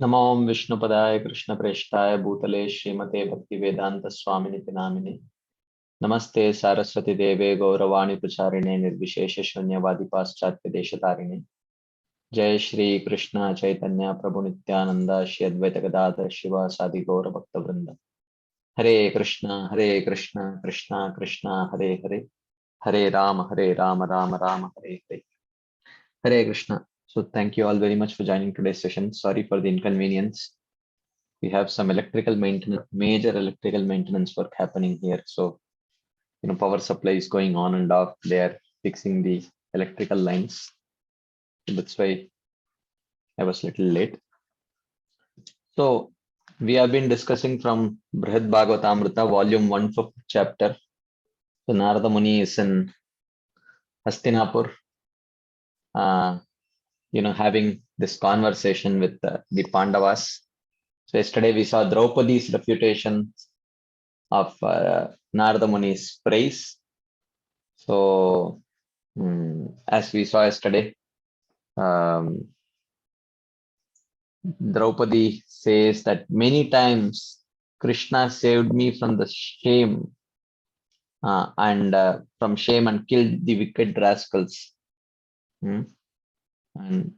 नमो विष्णुपदाय कृष्णप्रेष्ठाय भूतले श्रीमते भक्तिवेदांत स्वामिनिति नामिने नमस्ते सारस्वती देवे गौरवाणी प्रचारिणे निर्विशेष शून्यवादी पाश्चात्य देशतारिणे जय श्री कृष्ण चैतन्य प्रभु नित्यानंद श्री अद्वैत गदाधर शिवासादि गौर भक्त वृंद हरे Krishna Krishna Krishna Hare Hare Hare Ram Ram Ram Hare Hare Hare Krishna. So thank you all very much for joining today's session. Sorry for the inconvenience. We have some electrical maintenance, major electrical maintenance work happening here. So, power supply is going on and off. They are fixing the electrical lines. That's why I was a little late. So, we have been discussing from Brihad Bhagavatamrita, volume 1, 5th chapter. So, Narada Muni is in Hastinapur, uh, having this conversation with the Pandavas. So, yesterday we saw Draupadi's refutation of Narada Muni's praise. So, as we saw yesterday, um, Draupadi says that many times Krishna saved me from the shame and from shame and killed the wicked rascals. And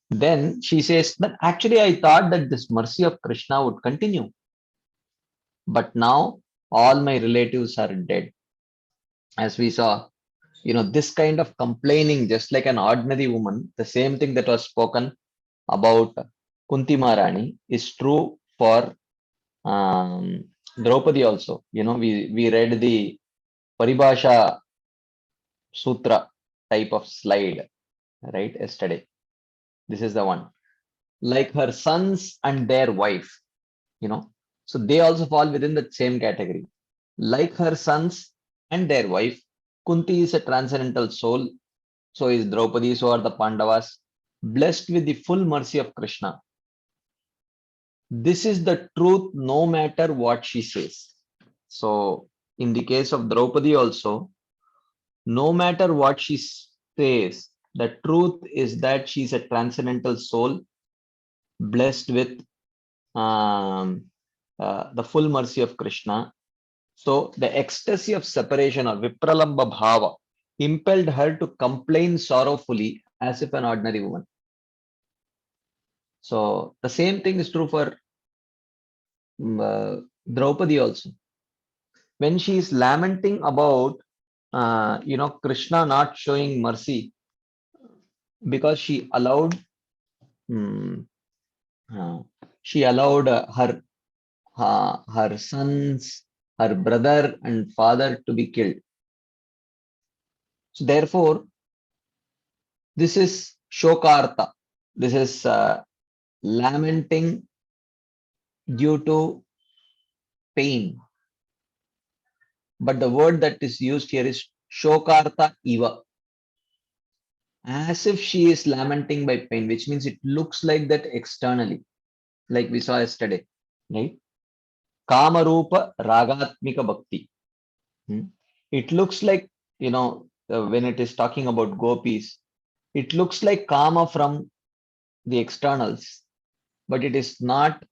then she says that actually I thought that this mercy of Krishna would continue, but now all my relatives are dead. As we saw, this kind of complaining, just like an ordinary woman, the same thing that was spoken about Kunti Maharani is true for Draupadi also. We read the Paribhasha Sutra type of slide, right, yesterday. This is the one. Like her sons and their wife, so they also fall within the same category. Like her sons and their wife, Kunti is a transcendental soul. So is Draupadi, so are the Pandavas, blessed with the full mercy of Krishna. This is the truth no matter what she says. So in the case of Draupadi also, no matter what she says, the truth is that she's a transcendental soul blessed with the full mercy of Krishna. So the ecstasy of separation or Vipralamba Bhava impelled her to complain sorrowfully as if an ordinary woman. So the same thing is true for Draupadi also. When she is lamenting about, Krishna not showing mercy because um, she allowed her sons, her brother and father to be killed. So therefore, this is shokarta. This is lamenting due to pain. But the word that is used here is shokarta iva, as if she is lamenting by pain, which means it looks like that externally, like we saw yesterday, right? Kamarupa ragatmika bhakti. It looks like, when it is talking about gopis, it looks like kama from the externals, but it is not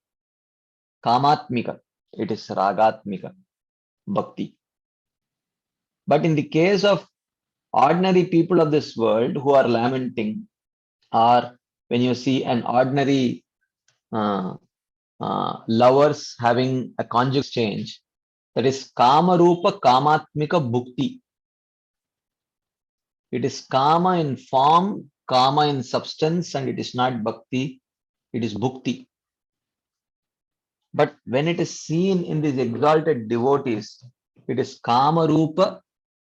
kamatmika, it is ragatmika bhakti. But in the case of ordinary people of this world who are lamenting, or when you see an ordinary uh, lovers having a conjugal exchange, that is kama rupa kamatmika bhukti. It is kama in form, kama in substance, and it is not bhakti, it is bhukti. But when it is seen in these exalted devotees, it is kama rupa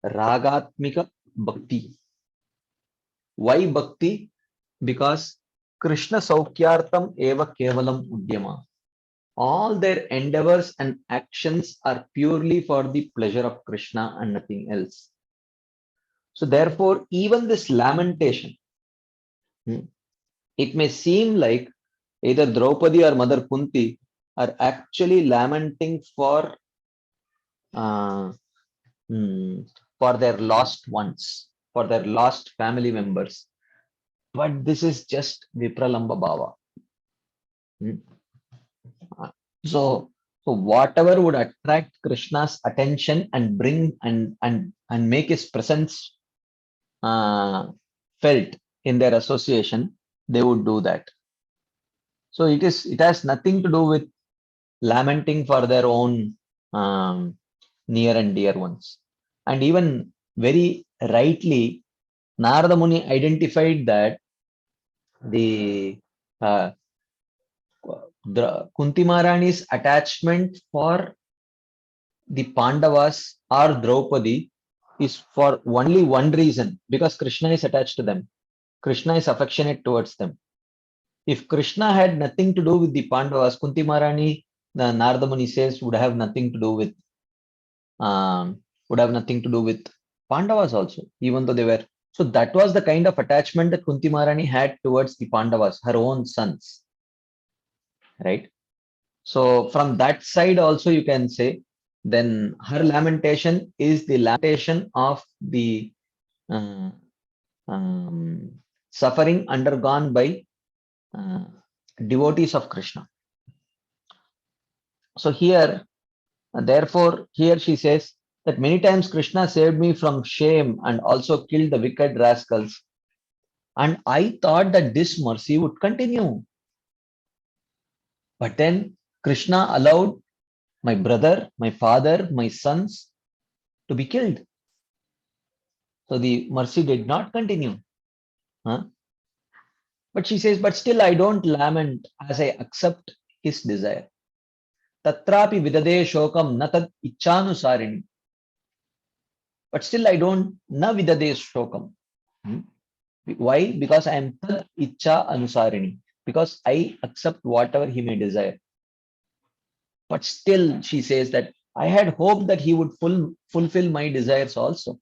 ragatmika bhakti. Why bhakti? Because Krishna Saukyartam eva kevalam udyama. All their endeavors and actions are purely for the pleasure of Krishna and nothing else. So therefore, even this lamentation, it may seem like either Draupadi or Mother Kunti are actually lamenting uh, for their lost ones, for their lost family members. But this is just Vipralamba Bhava. Hmm. So, so whatever would attract Krishna's attention and bring and make his presence felt in their association, they would do that. So it has nothing to do with lamenting for their own near and dear ones. And even very rightly, Narada Muni identified that the Kunti Maharani's attachment for the Pandavas or Draupadi is for only one reason, because Krishna is attached to them. Krishna is affectionate towards them. If Krishna had nothing to do with the Pandavas, Kunti Maharani, the Narada Muni says, would have nothing to do with Pandavas also, even though they were. So that was the kind of attachment that Kunti Maharani had towards the Pandavas, her own sons, right? So from that side also you can say, then her lamentation is the lamentation of the uh, um, suffering undergone by uh, devotees of Krishna. So here, therefore, here she says that many times Krishna saved me from shame and also killed the wicked rascals. And I thought that this mercy would continue. But then Krishna allowed my brother, my father, my sons to be killed. So the mercy did not continue. Huh? But she says, but still I don't lament as I accept his desire. Tatrapi vidade shokam natad ichanusarini. But still I don't na vidade shokam. Hmm? Why? Because I am tad icha anusarini. Because I accept whatever he may desire. But still she says that I had hoped that he would fulfill my desires also.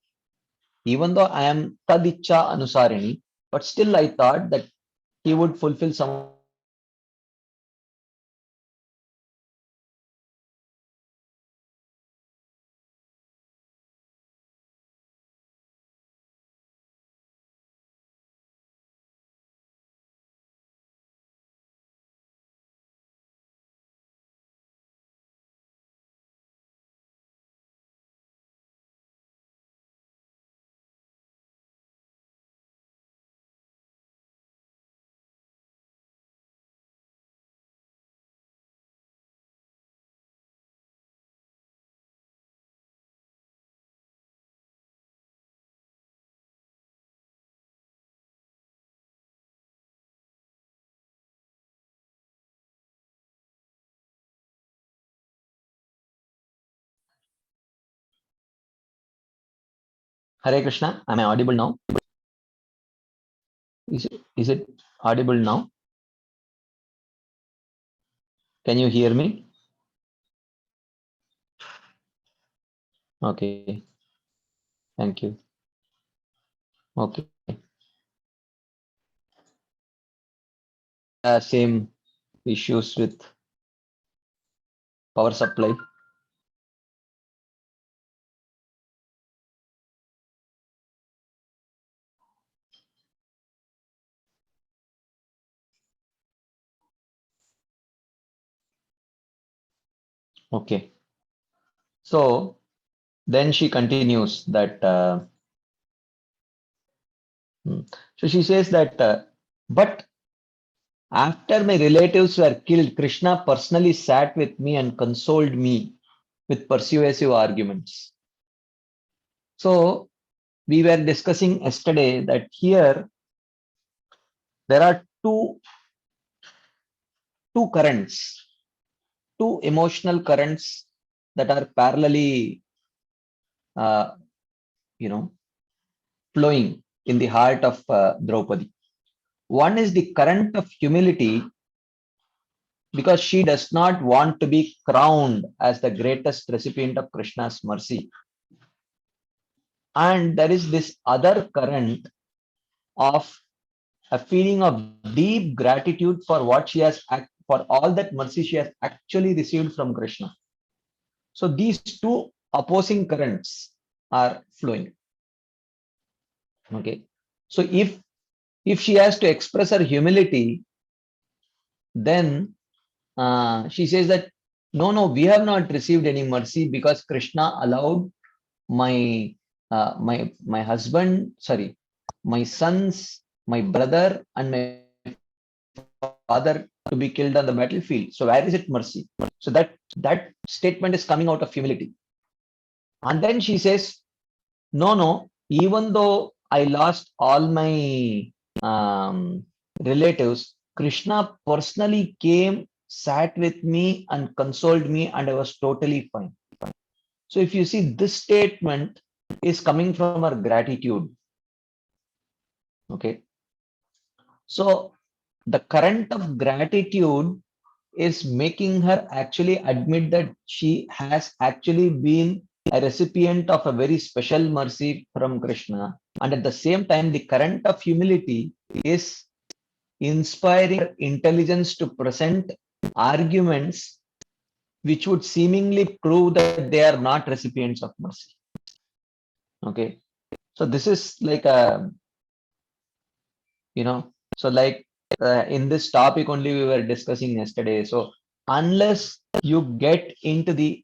Even though I am tad icha anusarini, but still I thought that he would fulfill some. Hare Krishna, am I audible now? Is it audible now? Can you hear me? Okay, thank you. Okay. Same issues with power supply. Okay. So then she continues that, so she says that, but after my relatives were killed, Krishna personally sat with me and consoled me with persuasive arguments. So we were discussing yesterday that here there are two currents, two emotional currents that are parallelly, uh, you know, flowing in the heart of Draupadi. One is the current of humility, because she does not want to be crowned as the greatest recipient of Krishna's mercy. And there is this other current of a feeling of deep gratitude for what she has, for all that mercy she has actually received from Krishna. So these two opposing currents are flowing. Okay. So if she has to express her humility, then she says that no, we have not received any mercy because Krishna allowed my my husband, sorry, my sons, my brother, and my father to be killed on the battlefield. So where is it mercy? So that statement is coming out of humility. And then she says, no, even though I lost all my relatives, Krishna personally came, sat with me, and consoled me, and I was totally fine. So if you see, this statement is coming from her gratitude. Okay. So the current of gratitude is making her actually admit that she has actually been a recipient of a very special mercy from Krishna. And at the same time, the current of humility is inspiring her intelligence to present arguments which would seemingly prove that they are not recipients of mercy. Okay. So this is like a, so like in this topic only we were discussing yesterday. So unless you get into the,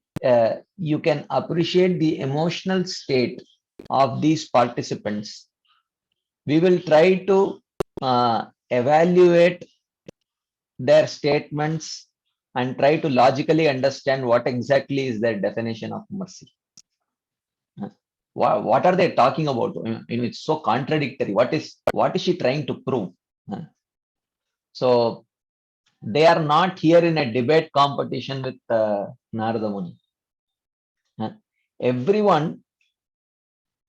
you can appreciate the emotional state of these participants, we will try to evaluate their statements and try to logically understand what exactly is their definition of mercy. What are they talking about? It's so contradictory. What is she trying to prove? So they are not here in a debate competition with Narada Muni. Everyone,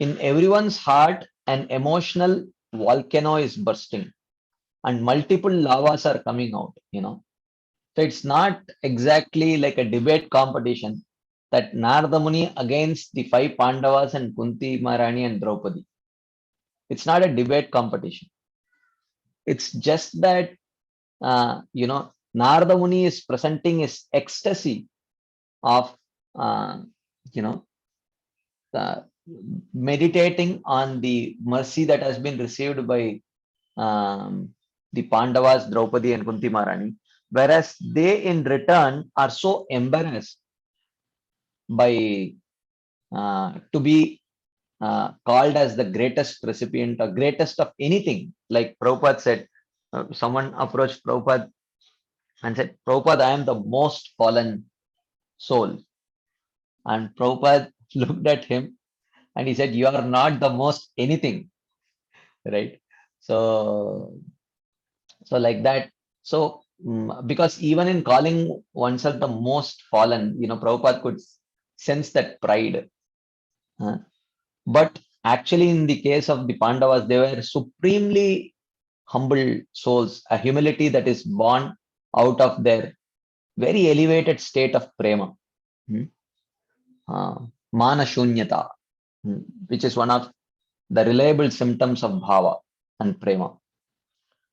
in everyone's heart, an emotional volcano is bursting and multiple lavas are coming out. So it's not exactly like a debate competition that Narada Muni against the five Pandavas and Kunti Maharani and Draupadi. It's not a debate competition. It's just that, Narada Muni is presenting his ecstasy of, uh, you know, meditating on the mercy that has been received by the Pandavas, Draupadi, and Kunti Maharani, whereas they in return are so embarrassed by to be called as the greatest recipient or greatest of anything. Like Prabhupada said, someone approached Prabhupada and said, Prabhupada, I am the most fallen soul. And Prabhupada looked at him and he said, you are not the most anything, right? So, so like that. So, because even in calling oneself the most fallen, Prabhupada could sense that pride. But actually, in the case of the Pandavas, they were supremely humble souls, a humility that is born out of their very elevated state of prema, mana shunyata, which is one of the reliable symptoms of bhava and prema.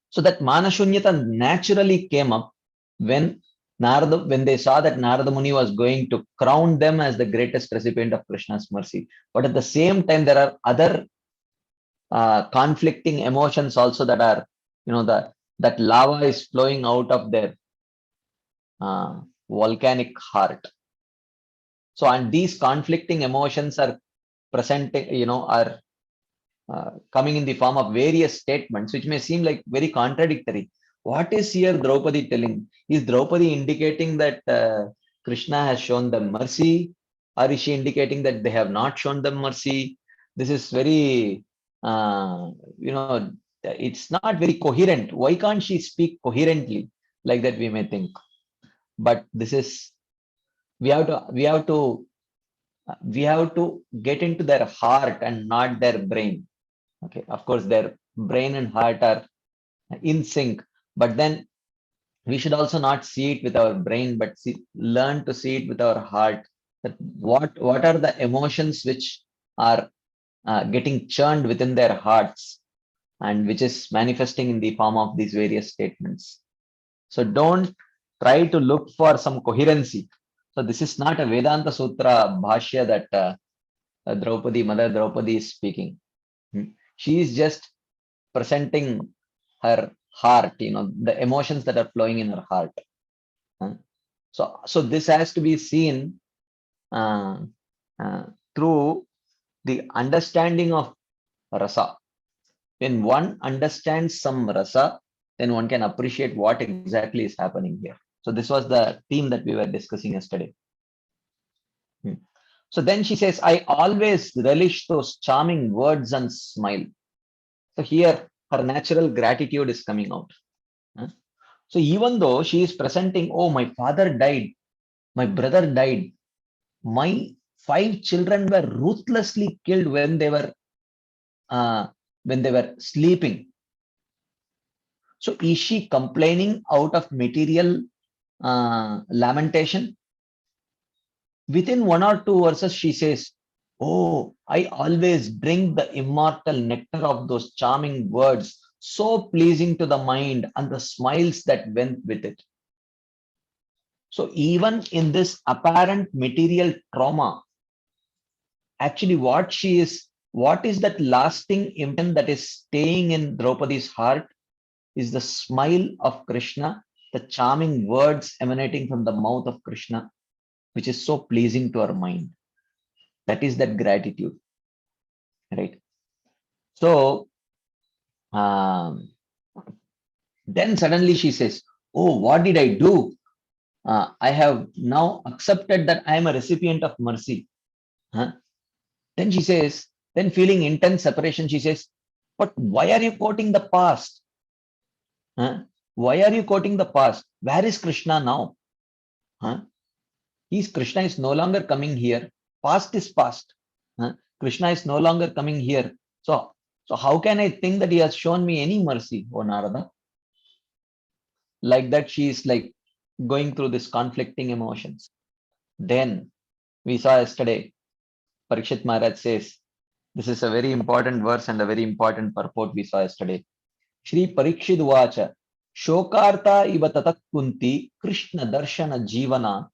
So that mana shunyata naturally came up when when they saw that Narada Muni was going to crown them as the greatest recipient of Krishna's mercy. But at the same time, there are other conflicting emotions also that are, that lava is flowing out of their volcanic heart. So, and these conflicting emotions are presenting, are coming in the form of various statements, which may seem like very contradictory. What is here Draupadi telling? Is Draupadi indicating that Krishna has shown them mercy, or is she indicating that they have not shown them mercy? This is very, it's not very coherent. Why can't she speak coherently like that? We may think, but this is, we have to we have to get into their heart and not their brain. Okay, of course, their brain and heart are in sync, but then we should also not see it with our brain, but learn to see it with our heart. That what are the emotions which are getting churned within their hearts, and which is manifesting in the form of these various statements. So don't try to look for some coherency. So this is not a Vedanta Sutra Bhashya that Mother Draupadi is speaking. She is just presenting her heart, the emotions that are flowing in her heart. So this has to be seen uh, through the understanding of rasa. When one understands some rasa, then one can appreciate what exactly is happening here. So this was the theme that we were discussing yesterday. So then she says, I always relish those charming words and smile. So here her natural gratitude is coming out. So even though she is presenting, oh, my father died, my brother died, my 5 children were ruthlessly killed uh, when they were sleeping. So is she complaining out of material lamentation? Within 1 or 2 verses, she says, oh, I always drink the immortal nectar of those charming words, so pleasing to the mind, and the smiles that went with it. So even in this apparent material trauma, actually what is that lasting impression that is staying in Draupadi's heart is the smile of Krishna, the charming words emanating from the mouth of Krishna, which is so pleasing to our mind. That is that gratitude, right? So then suddenly she says, oh, what did I do? I have now accepted that I am a recipient of mercy. Huh? Then she says, then feeling intense separation, she says, but why are you quoting the past? Huh? Why are you quoting the past? Where is Krishna now? Huh? Krishna is no longer coming here. Past is past. Huh? Krishna is no longer coming here. So how can I think that he has shown me any mercy, O Narada? Like that, she is like going through this conflicting emotions. Then we saw yesterday, Parikshit Maharaj says, this is a very important verse and a very important purport we saw yesterday. Shri Parikshit Vacha, Shokarta iva tatak kunti, Krishna darshana jivana,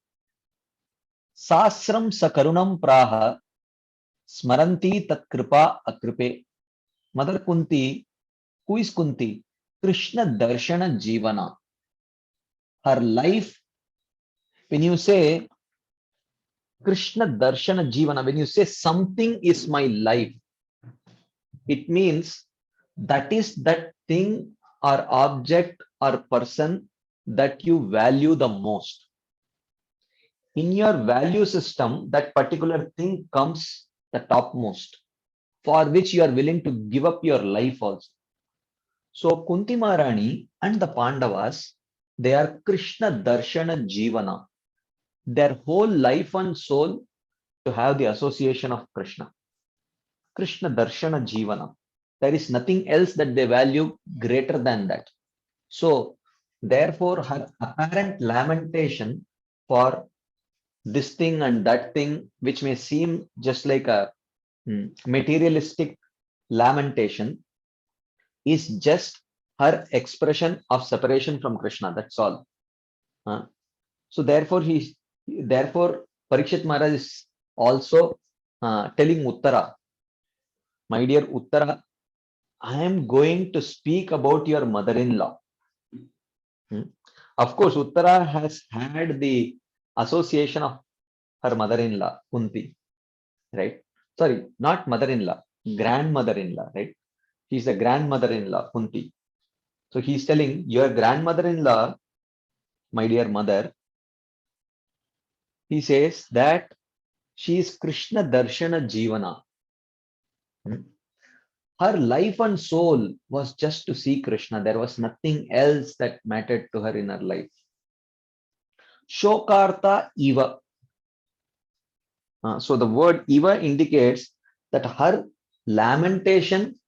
Sasram sakarunam praha, Smaranti tat kripa akripe. Mother Kunti, who is Kunti? Krishna darshana jivana. Her life, when you say Krishna darshana jivana, when you say something is my life, it means that is that thing or object or person that you value the most. In your value system, that particular thing comes the topmost, for which you are willing to give up your life also. So Kunti Maharani and the Pandavas, they are Krishna Darshana Jivana. Their whole life and soul to have the association of Krishna. Krishna Darshana Jivana. There is nothing else that they value greater than that. So therefore, her apparent lamentation for this thing and that thing, which may seem just like a materialistic lamentation, is just her expression of separation from Krishna. That's all. So therefore Parikshit Maharaj is also telling Uttara, my dear Uttara, I am going to speak about your mother-in-law. Of course, Uttara has had the association of her mother-in-law, Kunti, right? Sorry, not mother-in-law, grandmother-in-law, right? She's the grandmother-in-law, Kunti. So he's telling your grandmother-in-law, my dear mother, he says that she is Krishna Darshana Jivana. Her life and soul was just to see Krishna. There was nothing else that mattered to her in her life. Shokarta Eva. So the word Eva indicates that her lamentation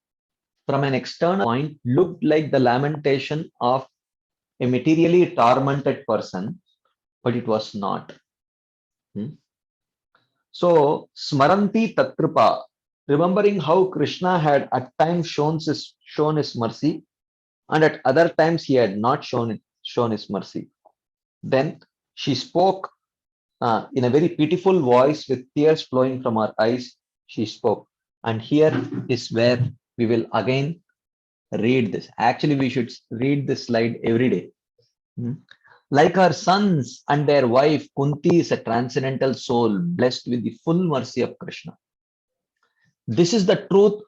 from an external point looked like the lamentation of a materially tormented person, but it was not. So Smaranti Tatkripa, remembering how Krishna had at times shown his mercy, and at other times he had not shown his mercy. Then she spoke in a very pitiful voice with tears flowing from her eyes. She spoke, and here is where we will again read this. Actually, we should read this slide every day. Like her sons and their wife, Kunti is a transcendental soul blessed with the full mercy of Krishna. This is the truth,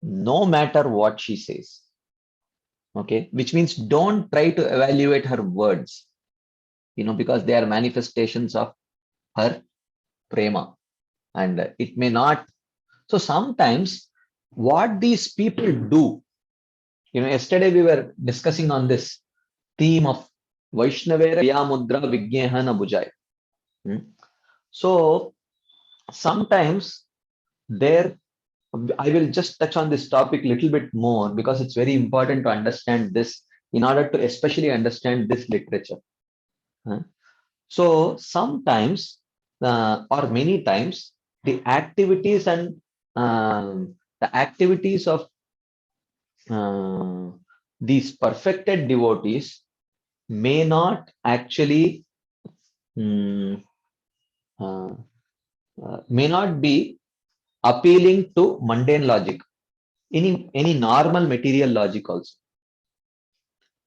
no matter what she says. Okay, which means don't try to evaluate her words, because they are manifestations of her prema, and it may not. So sometimes what these people do, yesterday we were discussing on this theme of Vaishnavera Vyamudra Vignehana Bujai. So sometimes there, I will just touch on this topic a little bit more because it's very important to understand this in order to especially understand this literature. So sometimes or many times the activities and the activities of these perfected devotees may not actually mm, uh, may not be appealing to mundane logic, any normal material logic also.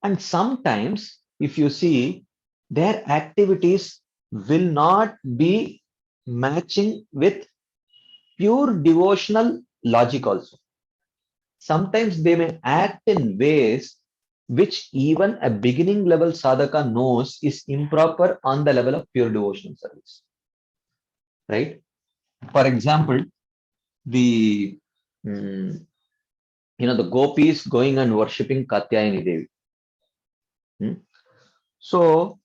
And sometimes if you see, their activities will not be matching with pure devotional logic also. Sometimes they may act in ways which even a beginning level sadhaka knows is improper on the level of pure devotional service. Right? For example, the the gopis going and worshipping Katyayani Devi. So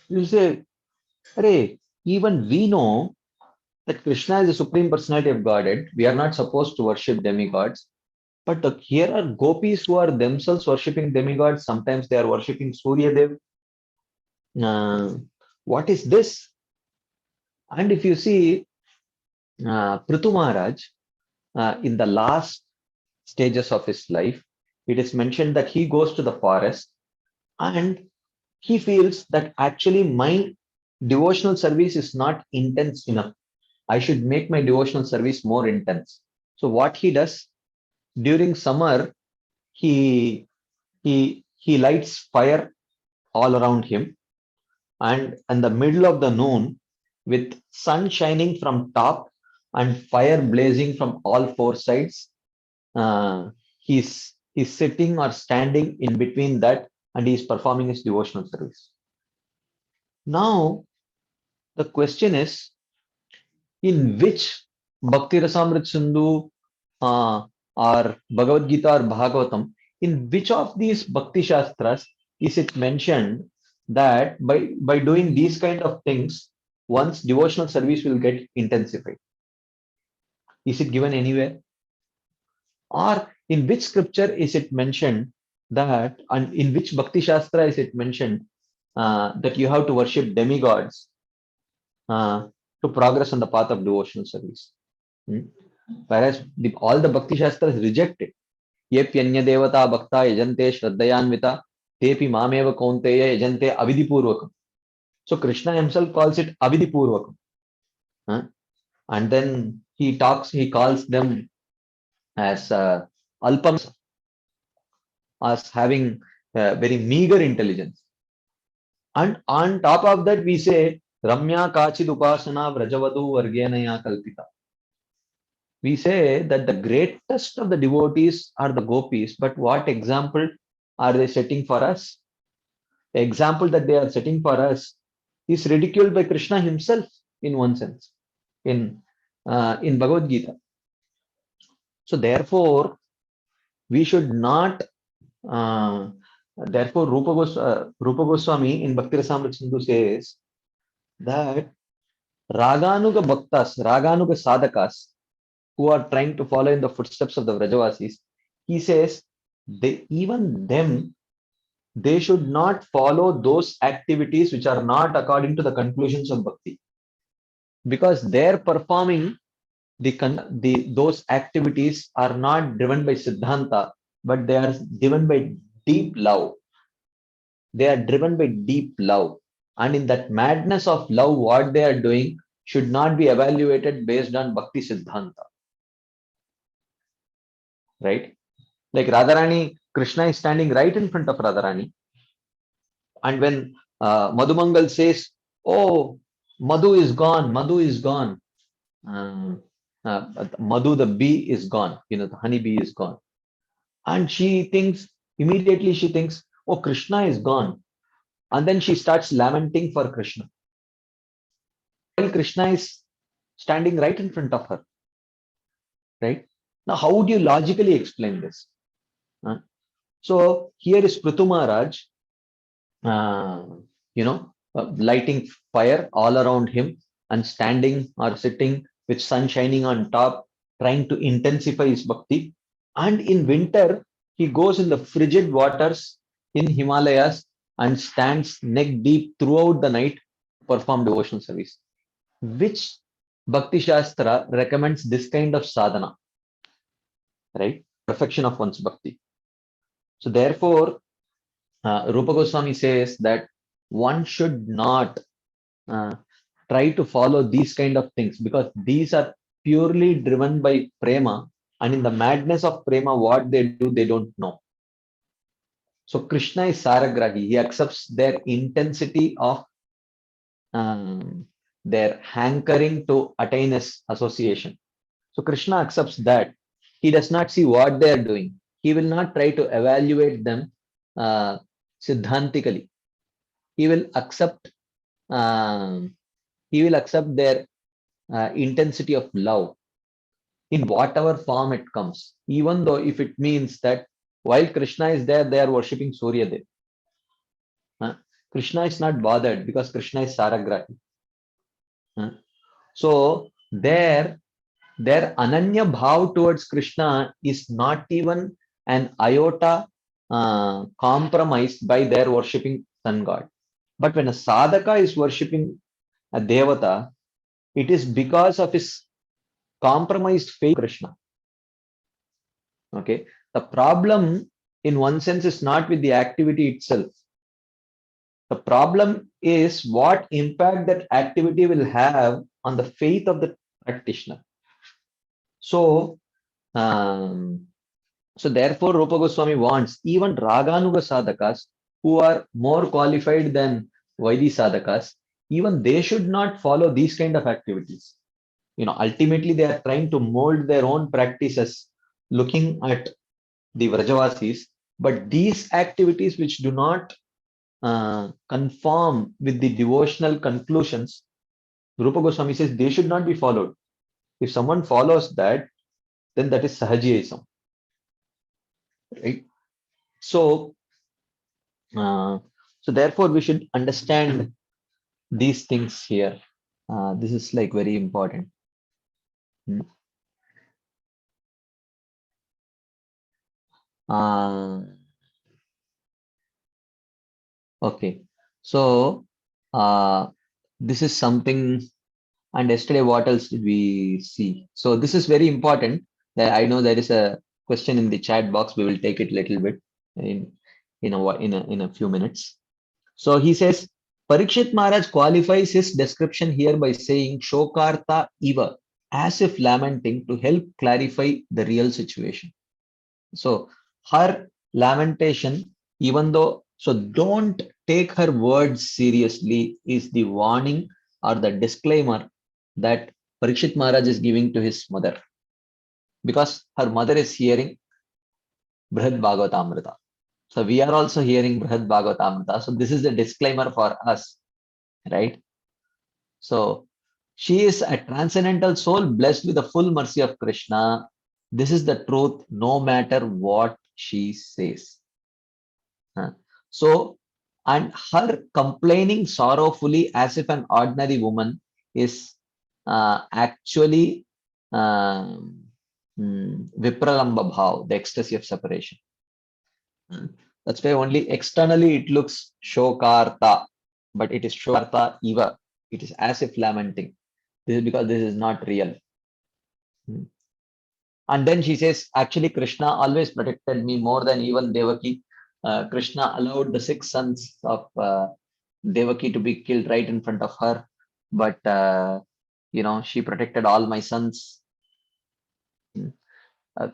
you say, Hare, even we know that Krishna is the Supreme Personality of Godhead. We are not supposed to worship demigods. But here are gopis who are themselves worshipping demigods. Sometimes they are worshipping Surya Dev. What is this? And if you see Prithu Maharaj, in the last stages of his life, it is mentioned that he goes to the forest and he feels that actually my devotional service is not intense enough. I should make my devotional service more intense. So what he does during summer, he lights fire all around him, and in the middle of the noon, with sun shining from top and fire blazing from all four sides, he's sitting or standing in between that, and he's performing his devotional service. Now the question is, in which Bhakti Rasamrit Sindhu or Bhagavad Gita or Bhagavatam, in which of these Bhakti Shastras is it mentioned that by doing these kind of things, one's devotional service will get intensified? Is it given anywhere? Or in which scripture is it mentioned that, and in which Bhakti Shastra is it mentioned that you have to worship demigods to progress on the path of devotional service? Whereas all the Bhakti Shastras reject it. Ye pyanya devata bhakta yajante shraddhayanvita tepi mameva kaunteya yajante avidipurvakam. So Krishna himself calls it avidipurvakam. And then he calls them as alpam, as having very meager intelligence. And on top of that, we say Ramya Kachid Upasana Vrajavadu Vargyanaya Kalpita. We say that the greatest of the devotees are the gopis, but what example are they setting for us? The example that they are setting for us is ridiculed by Krishna himself in one sense, in Bhagavad Gita. So therefore, we should not. Therefore, Rupa Goswami in Bhakti Rasamrita Sindhu says that Raganuga Bhaktas, Raganuga Sadhakas, who are trying to follow in the footsteps of the Vrajavasis, he says even them, they should not follow those activities which are not according to the conclusions of Bhakti, because they're performing those activities are not driven by Siddhanta, but they are driven by deep love. They are driven by deep love. And in that madness of love, what they are doing should not be evaluated based on Bhakti Siddhanta. Right? Like Radharani, Krishna is standing right in front of Radharani. And when Madhumangal says, "Oh, Madhu is gone. Madhu is gone. Madhu, the bee is gone. The honey bee is gone." And she thinks immediately. She thinks, "Oh, Krishna is gone," and then she starts lamenting for Krishna. While Krishna is standing right in front of her. Right now, how would you logically explain this? So here is Prithu Maharaj, uh, lighting fire all around him and standing or sitting with sun shining on top, trying to intensify his bhakti. And in winter, he goes in the frigid waters in Himalayas and stands neck deep throughout the night to perform devotional service. Which Bhakti Shastra recommends this kind of sadhana, right? Perfection of one's bhakti. So therefore, Rupa Goswami says that one should not uh, try to follow these kind of things because these are purely driven by prema, and in the madness of prema, what they do, they don't know. So Krishna is Saragrahi. He accepts their intensity of their hankering to attain his association. So Krishna accepts that. He does not see what they are doing. He will not try to evaluate them siddhantically. He will accept their intensity of love in whatever form it comes, even though if it means that while Krishna is there, they are worshipping Surya Dev. Krishna is not bothered because Krishna is Saragrahi. So their Ananya Bhav towards Krishna is not even an iota compromised by their worshipping sun god. But when a sadhaka is worshipping a devata, it is because of his compromised faith in Krishna. Okay. The problem in one sense is not with the activity itself. The problem is what impact that activity will have on the faith of the practitioner. So, therefore, Rupa Goswami wants even Raganuga sadhakas who are more qualified than Vaidhi sadhakas, even they should not follow these kind of activities. Ultimately they are trying to mold their own practices looking at the Vrajavasis, but these activities which do not conform with the devotional conclusions, Rupa Goswami says they should not be followed. If someone follows that, then that is Sahajiism. Right? So therefore we should understand these things here. This is like very important. Okay, so this is something. And yesterday, what else did we see? So this is very important. I know there is a question in the chat box. We will take it a little bit in a few minutes. So he says, Parikshit Maharaj qualifies his description here by saying Shokarta Iva, as if lamenting to help clarify the real situation. So her lamentation, even though, so don't take her words seriously, is the warning or the disclaimer that Parikshit Maharaj is giving to his mother. Because her mother is hearing Brihad Bhagavatamrita. So we are also hearing Brihad Bhagavatamrita. So this is the disclaimer for us, right? So she is a transcendental soul blessed with the full mercy of Krishna. This is the truth, no matter what she says. So, and her complaining sorrowfully as if an ordinary woman is actually Vipralamba Bhav, the ecstasy of separation. That's why only externally it looks Shokarta, but it is Shokarta Iva. It is as if lamenting. This is because this is not real. And then she says, actually, Krishna always protected me more than even Devaki. Krishna allowed the 6 sons of Devaki to be killed right in front of her. But, she protected all my sons.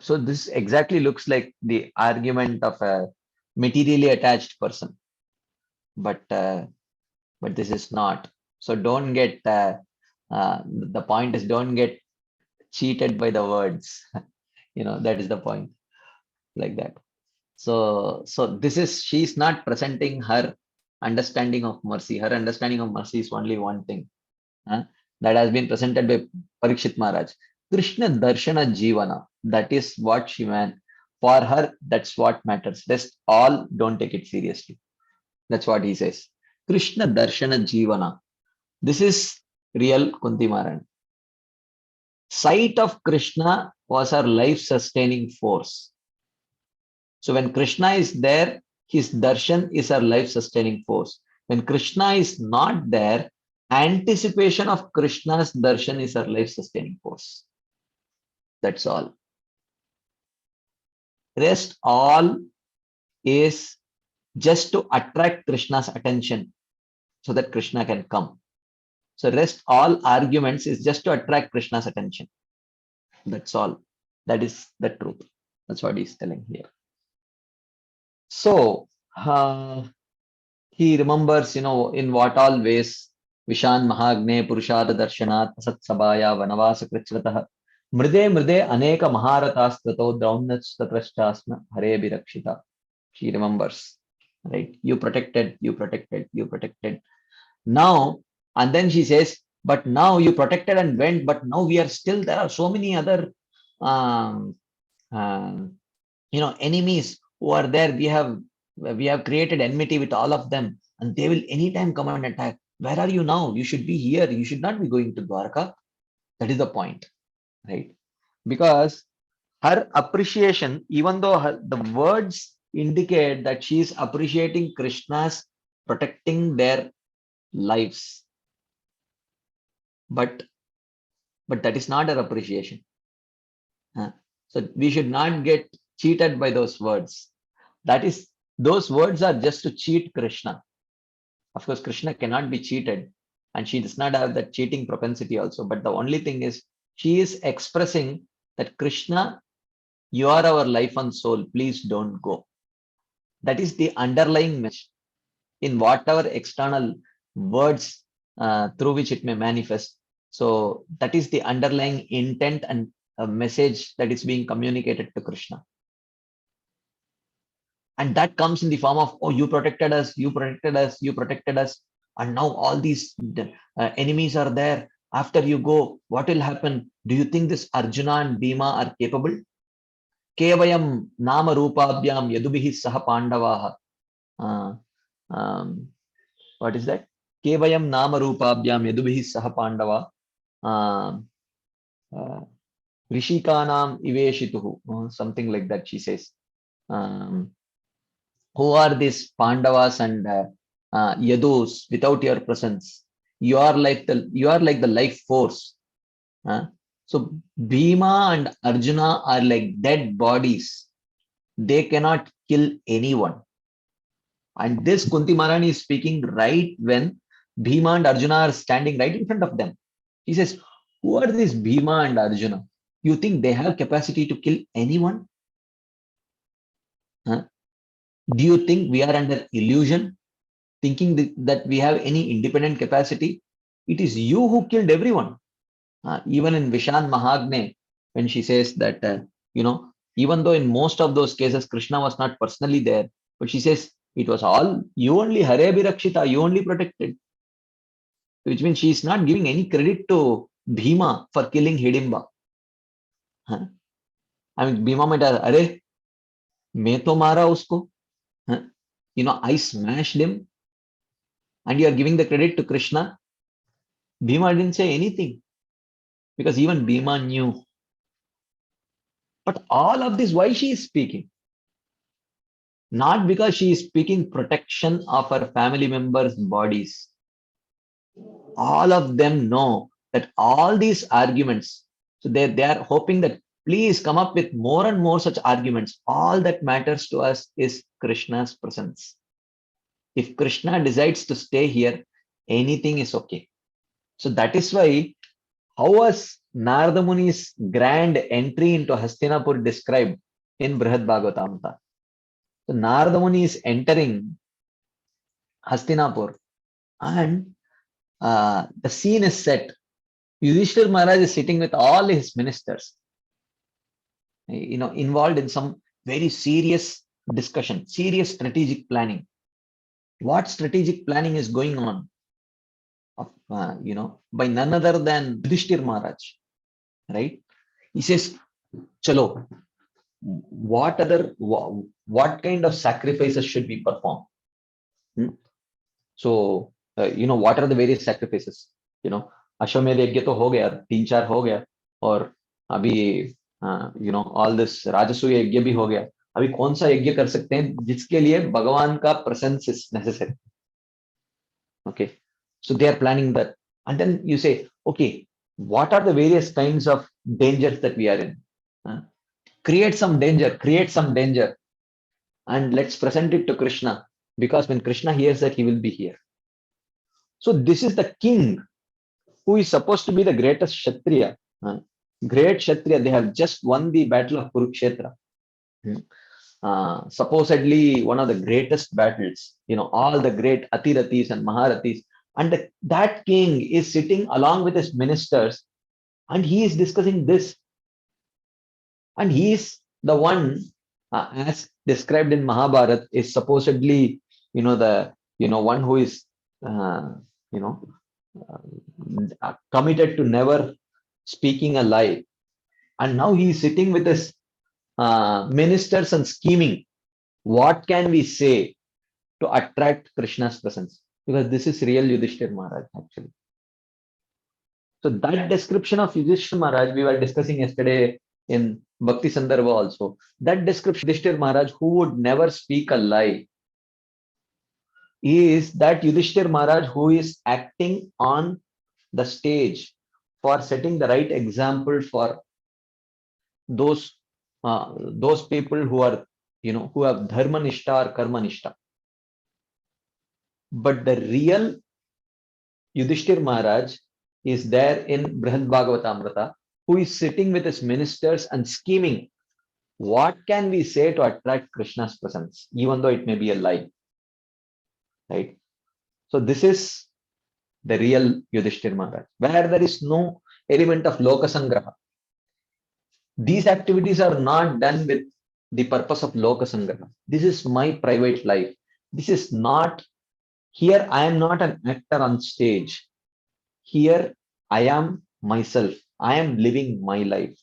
So this exactly looks like the argument of a materially attached person. But but this is not. So don't get, the point is don't get cheated by the words. That is the point, like that. So this is, she's not presenting her understanding of mercy. Her understanding of mercy is only one thing, huh, that has been presented by Parikshit Maharaj. Krishna Darshana Jivana. That is what she meant. For her, that's what matters. Rest all, don't take it seriously. That's what he says. Krishna Darshana Jivana. This is real Kunti Maran. Sight of Krishna was her life sustaining force. So when Krishna is there, his darshan is her life sustaining force. When Krishna is not there, anticipation of Krishna's darshan is her life sustaining force. That's all. Rest all is just to attract Krishna's attention so that Krishna can come. So rest all arguments is just to attract Krishna's attention. That's all. That is the truth. That's what he's telling here. So he remembers, in what all ways Vishan Mahagne Purushada Darshanat Sat Sabaya Vanavasa Krichrataha Mride Mride Aneka Maharataskrato Draunats Tatrashtasna Hare Birakshita. She remembers, right? You protected, you protected, you protected. Now, and then she says, but now you protected and went, but now we are still, there are so many other um, enemies who are there. We have created enmity with all of them, and they will anytime come and attack. Where are you now? You should be here. You should not be going to Dwarka. That is the point, right? Because her appreciation, even though the words indicate that she is appreciating Krishna's protecting their lives, but that is not her appreciation. So we should not get cheated by those words. That is, those words are just to cheat Krishna. Of course, Krishna cannot be cheated, and she does not have that cheating propensity also. But the only thing is, she is expressing that Krishna, you are our life and soul. Please don't go. That is the underlying message in whatever external words through which it may manifest. So that is the underlying intent and a message that is being communicated to Krishna. And that comes in the form of, oh, you protected us, you protected us, you protected us. And now all these enemies are there. After you go, what will happen? Do you think this Arjuna and Bhima are capable? Kevayam nama rupabhyam yadubihi saha pandavaha. What is that? Kevayam nama rupabhyam yadubihi saha pandava. Rishikanam iveshituhu. Something like that, she says. Who are these Pandavas and Yadus without your presence? You are like the life force. So Bhima and Arjuna are like dead bodies. They cannot kill anyone. And this Kunti Maharani is speaking right when Bhima and Arjuna are standing right in front of them. He says, who are these Bhima and Arjuna? You think they have capacity to kill anyone? Do you think we are under illusion, thinking that we have any independent capacity? It is you who killed everyone. Even in Vishan Mahagne, when she says that, even though in most of those cases Krishna was not personally there, but she says it was all you only, Hare Birakshita, you only protected. Which means she is not giving any credit to Bhima for killing Hidimba. I mean, Bhima might have, Arey, मैं तो मारा उसको. I smashed him, and you are giving the credit to Krishna. Bhima didn't say anything because even Bhima knew. But all of this, why she is speaking? Not because she is speaking protection of her family members' bodies. All of them know that all these arguments, so they are hoping that please come up with more and more such arguments. All that matters to us is Krishna's presence. If Krishna decides to stay here, anything is okay. So that is why, how was Narada Muni's grand entry into Hastinapur described in Brihad Bhagavatamrita? So Narada Muni is entering Hastinapur, And the scene is set. Yudhishthir Maharaj is sitting with all his ministers, involved in some very serious discussion, serious strategic planning. What strategic planning is going on? By none other than Yudhishthir Maharaj, right? He says, "Chalo, what kind of sacrifices should we perform?" Hmm? So, what are the various sacrifices? अश्वमेध यज्ञ तो हो गया, 3-4 हो गया, और अभी all this राजसूय यज्ञ भी हो गया. अभी कौन सा यज्ञ कर सकते हैं जिसके लिए भगवान का presence is necessary? Okay, so they are planning that, and then you say, okay, what are the various kinds of dangers that we are in? Create some danger, and let's present it to Krishna, because when Krishna hears that, he will be here. So this is the king who is supposed to be the greatest Kshatriya. Great Kshatriya, they have just won the battle of Kurukshetra. Supposedly one of the greatest battles, all the great Atirathis and Maharathis. And that king is sitting along with his ministers, and he is discussing this. And he is the one, as described in Mahabharata, is supposedly, the, one who is, you know, committed to never speaking a lie. And now he is sitting with his ministers and scheming. What can we say to attract Krishna's presence? Because this is real Yudhishthir Maharaj, actually. So that description of Yudhishthir Maharaj we were discussing yesterday in Bhakti Sandarbha also. That description of Yudhishthir Maharaj, who would never speak a lie, is that Yudhishthir Maharaj who is acting on the stage for setting the right example for those people who are, who have dharma nishta or karma nishta. But the real Yudhishthir Maharaj is there in Brihad Bhagavatamrita, who is sitting with his ministers and scheming. What can we say to attract Krishna's presence, even though it may be a lie? Right? So this is the real Yudhishthir Maharaj, where there is no element of Lokasangraha. These activities are not done with the purpose of Lokasangraha. This is my private life. This is not, here I am not an actor on stage. Here I am myself. I am living my life.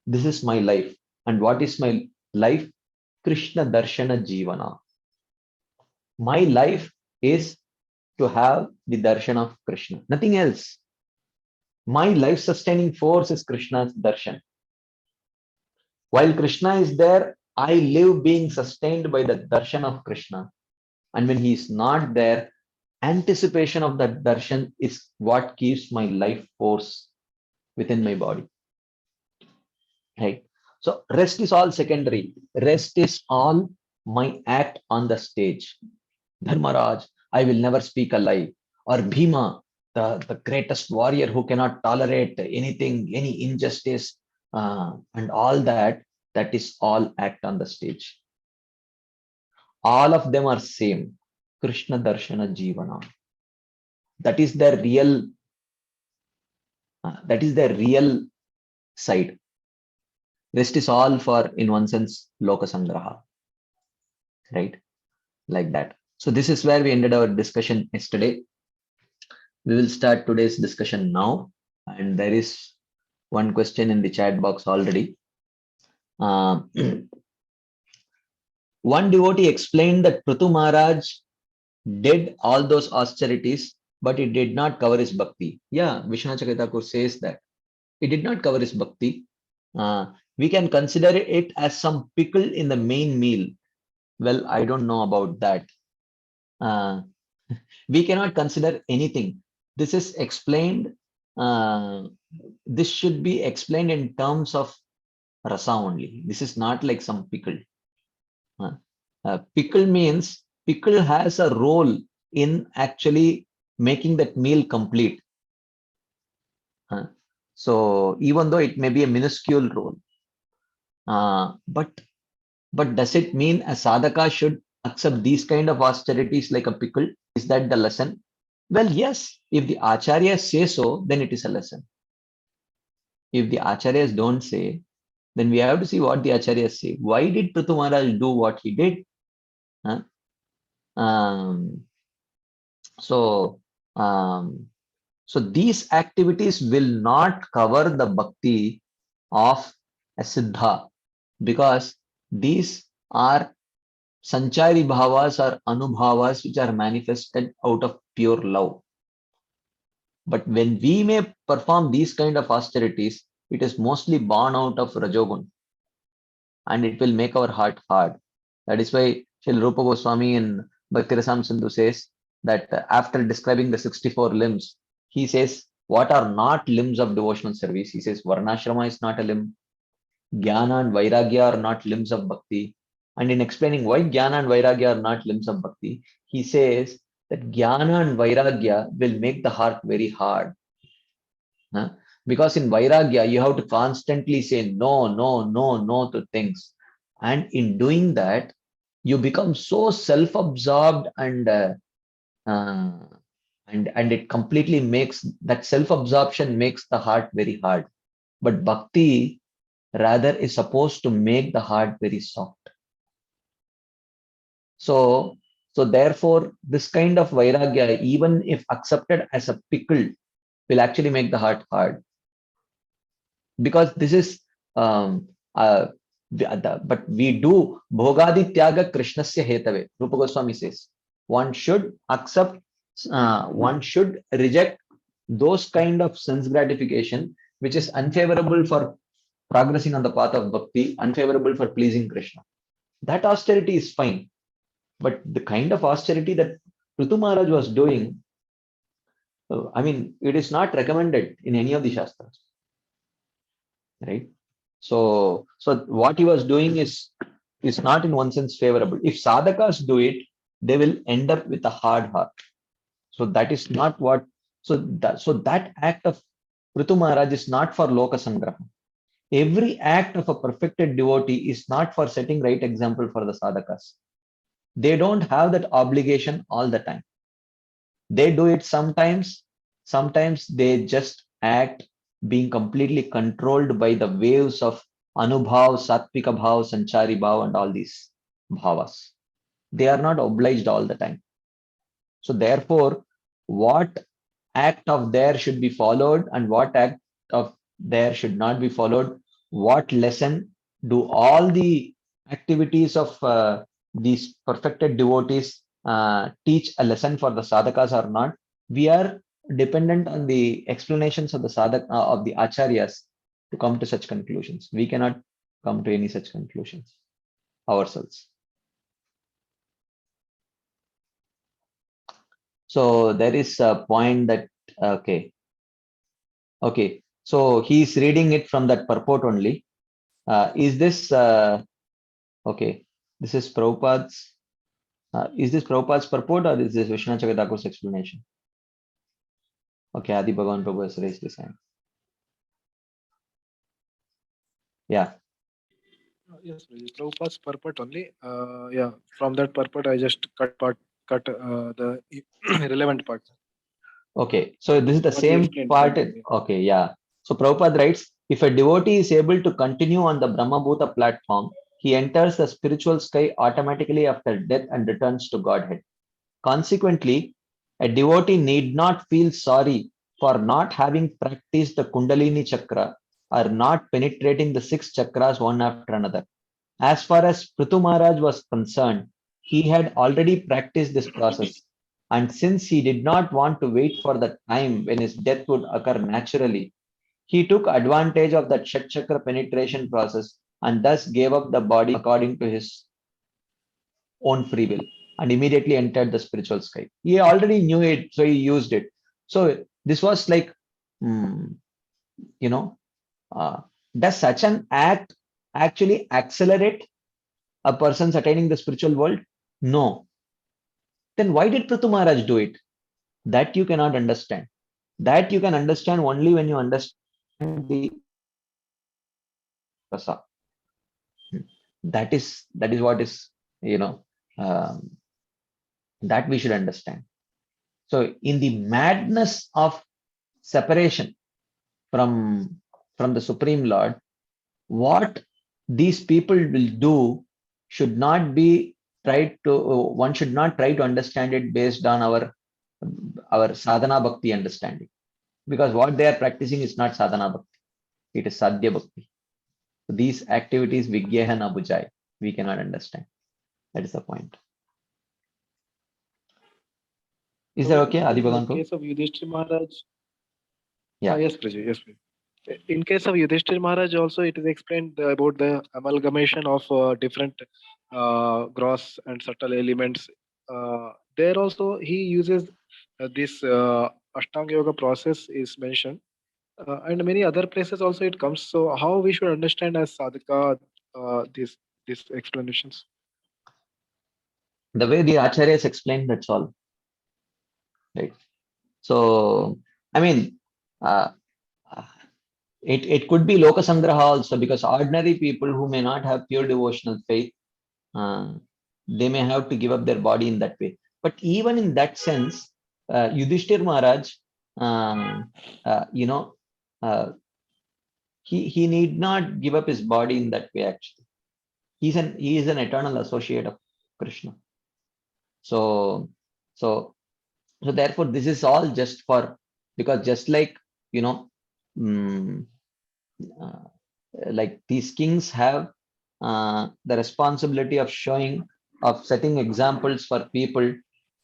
This is my life. And what is my life? Krishna Darshana Jivana. My life is to have the darshan of Krishna. Nothing else. My life sustaining force is Krishna's darshan. While Krishna is there, I live being sustained by the darshan of Krishna. And when he is not there, anticipation of that darshan is what keeps my life force within my body. Right? So rest is all secondary. Rest is all my act on the stage. Dharmaraj, I will never speak a lie. Or Bhima, the greatest warrior who cannot tolerate anything, any injustice, and all that, that is all act on the stage. All of them are same. Krishna Darshana Jivana. That is the real side. Rest is all for, in one sense, Lokasangraha. Right? Like that. So this is where we ended our discussion yesterday. We will start today's discussion now. And there is one question in the chat box already. One devotee explained that Prithu Maharaj did all those austerities, but it did not cover his bhakti. Yeah, Vishwanath Chakravarti says that it did not cover his bhakti. We can consider it as some pickle in the main meal. Well, I don't know about that. We cannot consider anything. This is explained. This should be explained in terms of rasa only. This is not like some pickle. Pickle means pickle has a role in actually making that meal complete. So even though it may be a minuscule role, but does it mean a sadhaka should accept these kind of austerities like a pickle? Is that the lesson? Well, yes, if the acharyas say so, then it is a lesson. If the acharyas don't say, then we have to see what the acharyas say. Why did Prithu Maharaj do what he did? Huh? Um, so, um, so these activities will not cover the bhakti of a siddha, because these are sanchari bhavas or anubhavas which are manifested out of pure love. But when we may perform these kind of austerities, it is mostly born out of Rajogun, and it will make our heart hard. That is why Srila Rupa Goswami in Bhakti-rasam Sindhu says that after describing the 64 limbs, he says, what are not limbs of devotional service? He says, Varnashrama is not a limb, Jnana and Vairagya are not limbs of bhakti. And in explaining why Jnana and Vairagya are not limbs of bhakti, he says that Jnana and Vairagya will make the heart very hard. Huh? Because in Vairagya, you have to constantly say no, no, no, no to things. And in doing that, you become so self-absorbed uh, and it completely makes that self-absorption makes the heart very hard. But bhakti rather is supposed to make the heart very soft. So, so therefore, this kind of vairagya, even if accepted as a pickle, will actually make the heart hard, because this is uh, but we do bhogadi tyaga krishnasya hetave. Rupa Goswami says one should accept, one should reject those kind of sense gratification which is unfavorable for progressing on the path of bhakti, unfavorable for pleasing Krishna. That austerity is fine, but the kind of austerity that Prithu Maharaj was doing, I mean, it is not recommended in any of the Shastras, right? So what he was doing is not in one sense favorable. If sadhakas do it, they will end up with a hard heart. So that is not what. So that act of Prithu Maharaj is not for loka sangraha. Every act of a perfected devotee is not for setting right example for the sadhakas. They don't have that obligation all the time. They do it sometimes. Sometimes they just act being completely controlled by the waves of anubhav, satvika bhav, sanchari bhav, and all these bhavas. They are not obliged all the time. So therefore, what act of there should be followed and what act of there should not be followed? What lesson do all the activities of these perfected devotees teach a lesson for the sadhakas or not? We are dependent on the explanations of the sadhak of the acharyas to come to such conclusions. We cannot come to any such conclusions ourselves. So there is a point that okay. So he's reading it from that purport only. Is this okay? This is Prabhupada's. Is this Prabhupada's purport or is this Vishwanath Chakravarti's explanation? Okay, Adi Bhagavan Prabhu has raised his hand. Yeah. Yes, Prabhupada's purport only. Yeah, from that purport, I just cut the relevant parts. Okay. So this is the What you same explained. part. Same. Okay. Yeah. So Prabhupada writes, if a devotee is able to continue on the Brahmabhuta platform, he enters the spiritual sky automatically after death and returns to Godhead. Consequently, a devotee need not feel sorry for not having practiced the Kundalini chakra or not penetrating the six chakras one after another. As far as Prithu Maharaj was concerned, he had already practiced this process, and since he did not want to wait for the time when his death would occur naturally, he took advantage of that Shat Chakra penetration process and thus gave up the body according to his own free will and immediately entered the spiritual sky. He already knew it, so he used it. So this was like, mm, you know, uh, does such an act actually accelerate a person's attaining the spiritual world? No. Then why did Prithu Maharaj do it? That you cannot understand. That you can understand only when you understand the rasa. That is what is, you know, um, that we should understand. So in the madness of separation from the Supreme Lord, what these people will do should not be tried to, one should not try to understand it based on our sadhana bhakti understanding, because what they are practicing is not sadhana bhakti, it is sadhya bhakti. So these activities vigyaha na bujai, we cannot understand. That is the point. Is that okay, Adi In the Bhagavan Prabhu? case of Yudhishthira Maharaj, Yeah. yes, Prabhu, yes, Prabhu. In case of Yudhishthira Maharaj, also it is explained about the amalgamation of different gross and subtle elements. There also he uses this Ashtanga Yoga process is mentioned, and many other places also it comes. So how we should understand as sadhaka these explanations? The way the acharyas explained, that's all. Right. So, I mean, uh, it could be Loka Sangraha also, because ordinary people who may not have pure devotional faith, they may have to give up their body in that way. But even in that sense, Yudhishthir Maharaj, you know, he need not give up his body in that way. Actually, he is an eternal associate of Krishna. So so so therefore, this is all just for, because just like, you know, mm, uh, like these kings have the responsibility of setting examples for people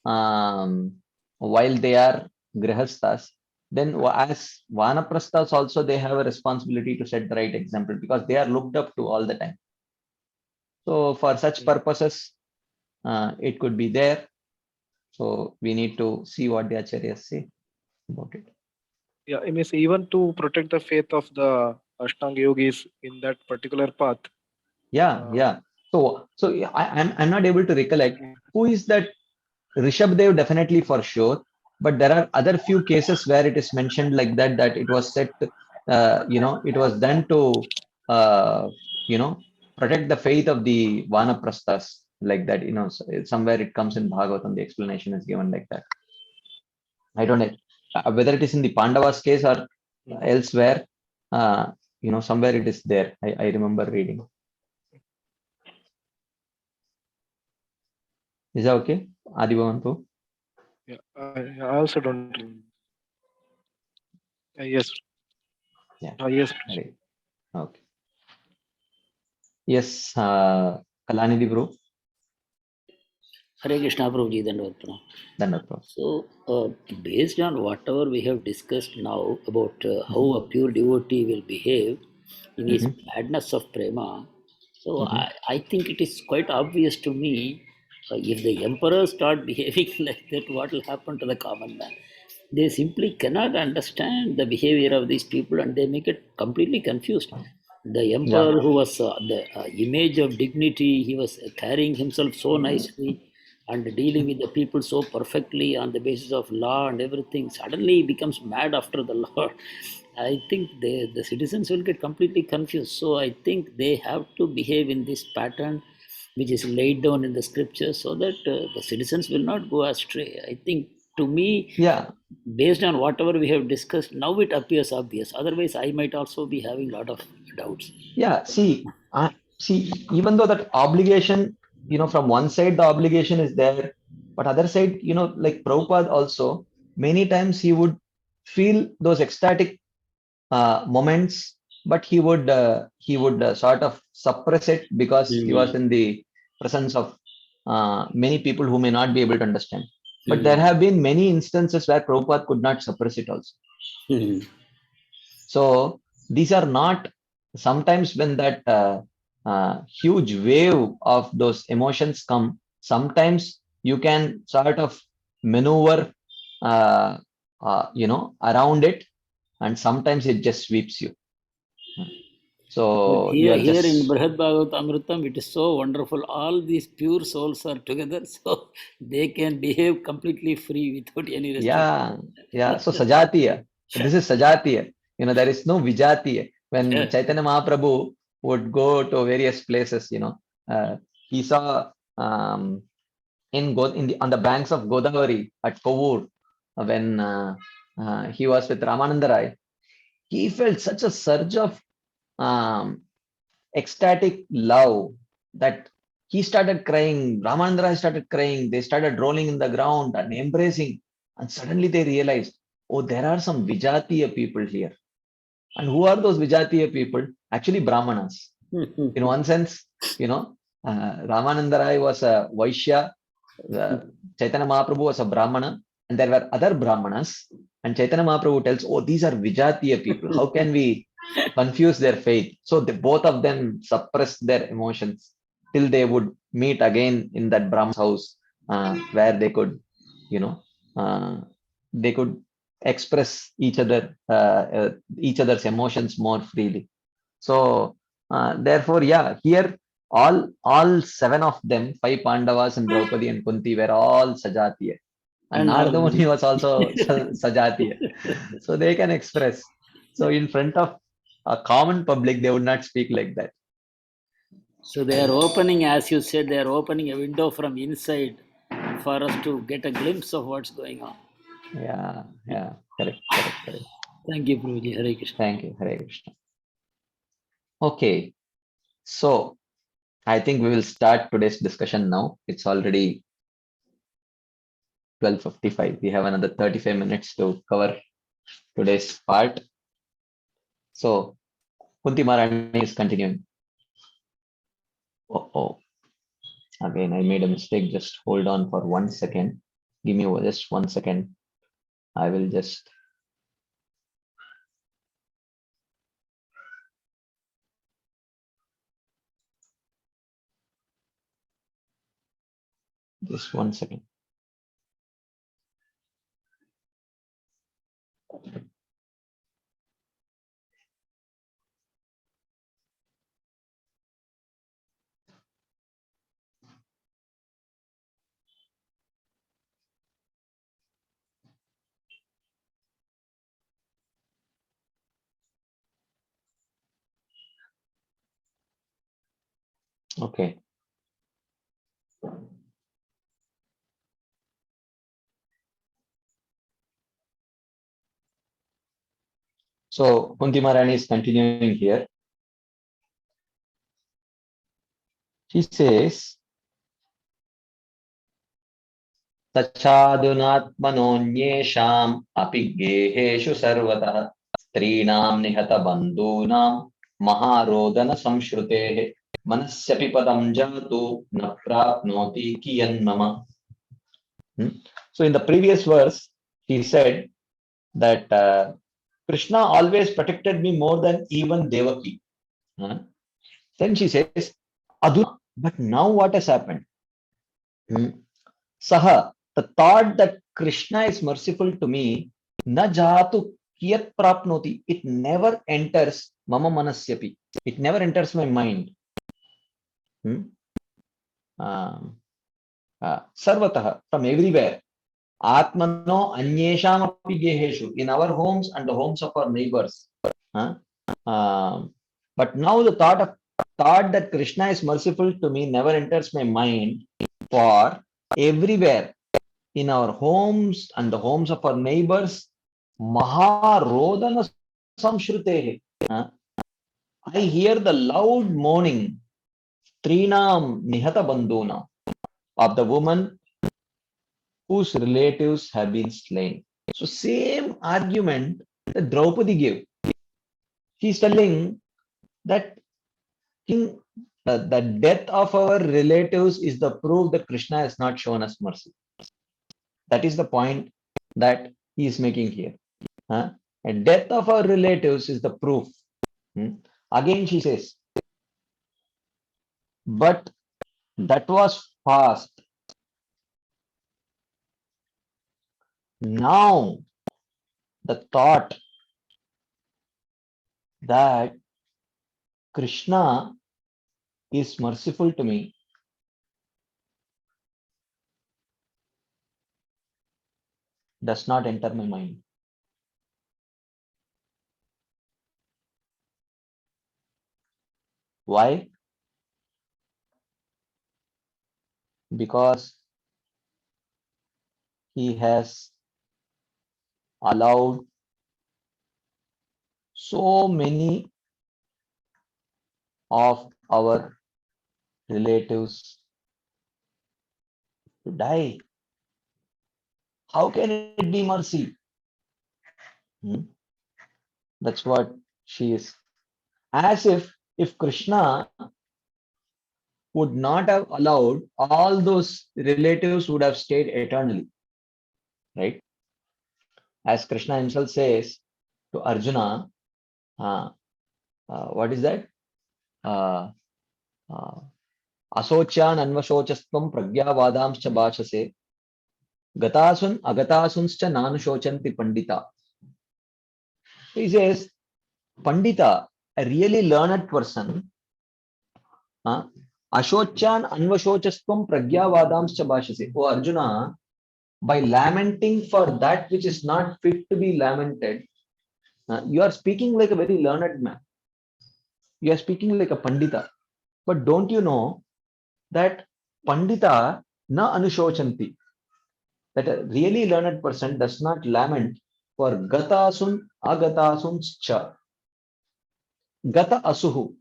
while they are grihasthas, then as vanaprasthas also they have a responsibility to set the right example, because they are looked up to all the time. So for such purposes, it could be there. So we need to see what the acharyas say about it. Yeah, I mean, even to protect the faith of the Ashtanga yogis in that particular path. Yeah. So yeah, I'm not able to recollect who is that. Rishabdev definitely for sure, but there are other few cases where it is mentioned like that it was set, it was done to, protect the faith of the Vanaprasthas, like that, somewhere it comes in Bhagavatam, the explanation is given like that. I don't know whether it is in the Pandavas case or elsewhere, somewhere it is there. I remember reading. Is that okay, Adi Bhavan Prabhu? Yeah, I also don't remember. Yes. Yeah. Yes. Right. Okay. Yes, Kalanidhi Prabhu. Hare Krishna Prabhuji, Dandavat Prabhu. So, based on whatever we have discussed now about how a pure devotee will behave in his madness of prema, so I think it is quite obvious to me, if the emperors start behaving like that, what will happen to the common man? They simply cannot understand the behavior of these people and they make it completely confused. The emperor, who was the image of dignity, he was carrying himself so nicely and dealing with the people so perfectly on the basis of law and everything, suddenly he becomes mad after the law. I think the citizens will get completely confused. So I think they have to behave in this pattern which is laid down in the scriptures, so that the citizens will not go astray. I think, to me, based on whatever we have discussed, now it appears obvious. Otherwise, I might also be having a lot of doubts. Yeah, see, even though that obligation, from one side the obligation is there, but other side, like Prabhupada also, many times he would feel those ecstatic moments, but he would sort of suppress it, because he was in the presence of many people who may not be able to understand. But there have been many instances where Prabhupada could not suppress it also. So these are not, sometimes when that huge wave of those emotions come, sometimes you can sort of maneuver, around it, and sometimes it just sweeps you. So But you are here in just, Brihad Bhagavad Amritam, it is so wonderful. All these pure souls are together, so they can behave completely free without any restriction. yeah. So Sajatiya, this is Sajatiya. There is no Vijatiya. When Chaitanya Mahaprabhu would go to various places, he saw on the banks of Godavari at Kovur, when he was with Ramananda Rai, he felt such a surge of um, ecstatic love that he started crying. Ramananda Rai started crying. They started rolling in the ground and embracing. And suddenly they realized, oh, there are some Vijatiya people here. And who are those Vijatiya people? Actually, Brahmanas. In one sense, Ramananda Rai was a Vaishya, Chaitanya Mahaprabhu was a Brahmana, and there were other Brahmanas. And Chaitanya Mahaprabhu tells, oh, these are Vijatiya people. How can we confuse their faith? So both of them suppressed their emotions till they would meet again in that Brahman's house, where they could, you know, they could express each other's emotions more freely. So therefore, yeah, here all seven of them, five Pandavas and Draupadi and Kunti, were all Sajatiya. And Narada Muni was also Sajatiya. So they can express. So in front of a common public, they would not speak like that. So they are opening, as you said, they are opening a window from inside for us to get a glimpse of what's going on. Yeah, correct. Thank you, Prabhuji. Hare Krishna. Thank you, Hare Krishna. Okay, so I think we will start today's discussion now. It's already 12:55. We have another 35 minutes to cover today's part. So Kunti Maharani is continuing. Oh, again, I made a mistake. Just hold on for 1 second. Give me just 1 second. I will just. Just 1 second. Okay. So Kunti Maharani is continuing here. She says, तच्छादुनात्मनोऽन्येषाम् अपि गेहेषु सर्वतः स्त्रीणां निहतबन्धूनां महारोदनसंश्रुतेः मनस्यपि पदं जातु न प्राप्नोति कियन्मम. So in the previous verse, he said that Krishna always protected me more than even Devaki. Then she says, Aduna, but now what has happened? Saha, the thought that Krishna is merciful to me, na jatu kiyat prapnoti, it never enters mama manasyapi. It never enters my mind. Sarvatah, from everywhere. Atmano anyesham api geheshu, in our homes and the homes of our neighbors. But now the thought that Krishna is merciful to me never enters my mind, for everywhere in our homes and the homes of our neighbors, Maharodana Samshrutehe. I hear the loud moaning, Trinam Nihata Bandhuna, of the woman whose relatives have been slain. So same argument that Draupadi gave. She's telling that the death of our relatives is the proof that Krishna has not shown us mercy. That is the point that he is making here. And death of our relatives is the proof. Again she says, but that was past. Now the thought that Krishna is merciful to me does not enter my mind. Why? Because he has allowed so many of our relatives to die? How can it be mercy? Hmm? That's what she is. As if Krishna would not have allowed, all those relatives would have stayed eternally, right? As Krishna himself says to Arjuna, what is that? Uh, uh, Asochan anvashochastvam pragyavadamscha bhashase gatasun agatasuncha nanushocanti pandita. He says, Pandita, a really learned person, Ashochan anvashochastvam pragyavadamscha bhashase. Oh Arjuna, by lamenting for that which is not fit to be lamented, you are speaking like a very learned man. You are speaking like a Pandita. But don't you know that Pandita na anushochanti, that a really learned person does not lament for gatasun agatasun cha. Gata asuhu.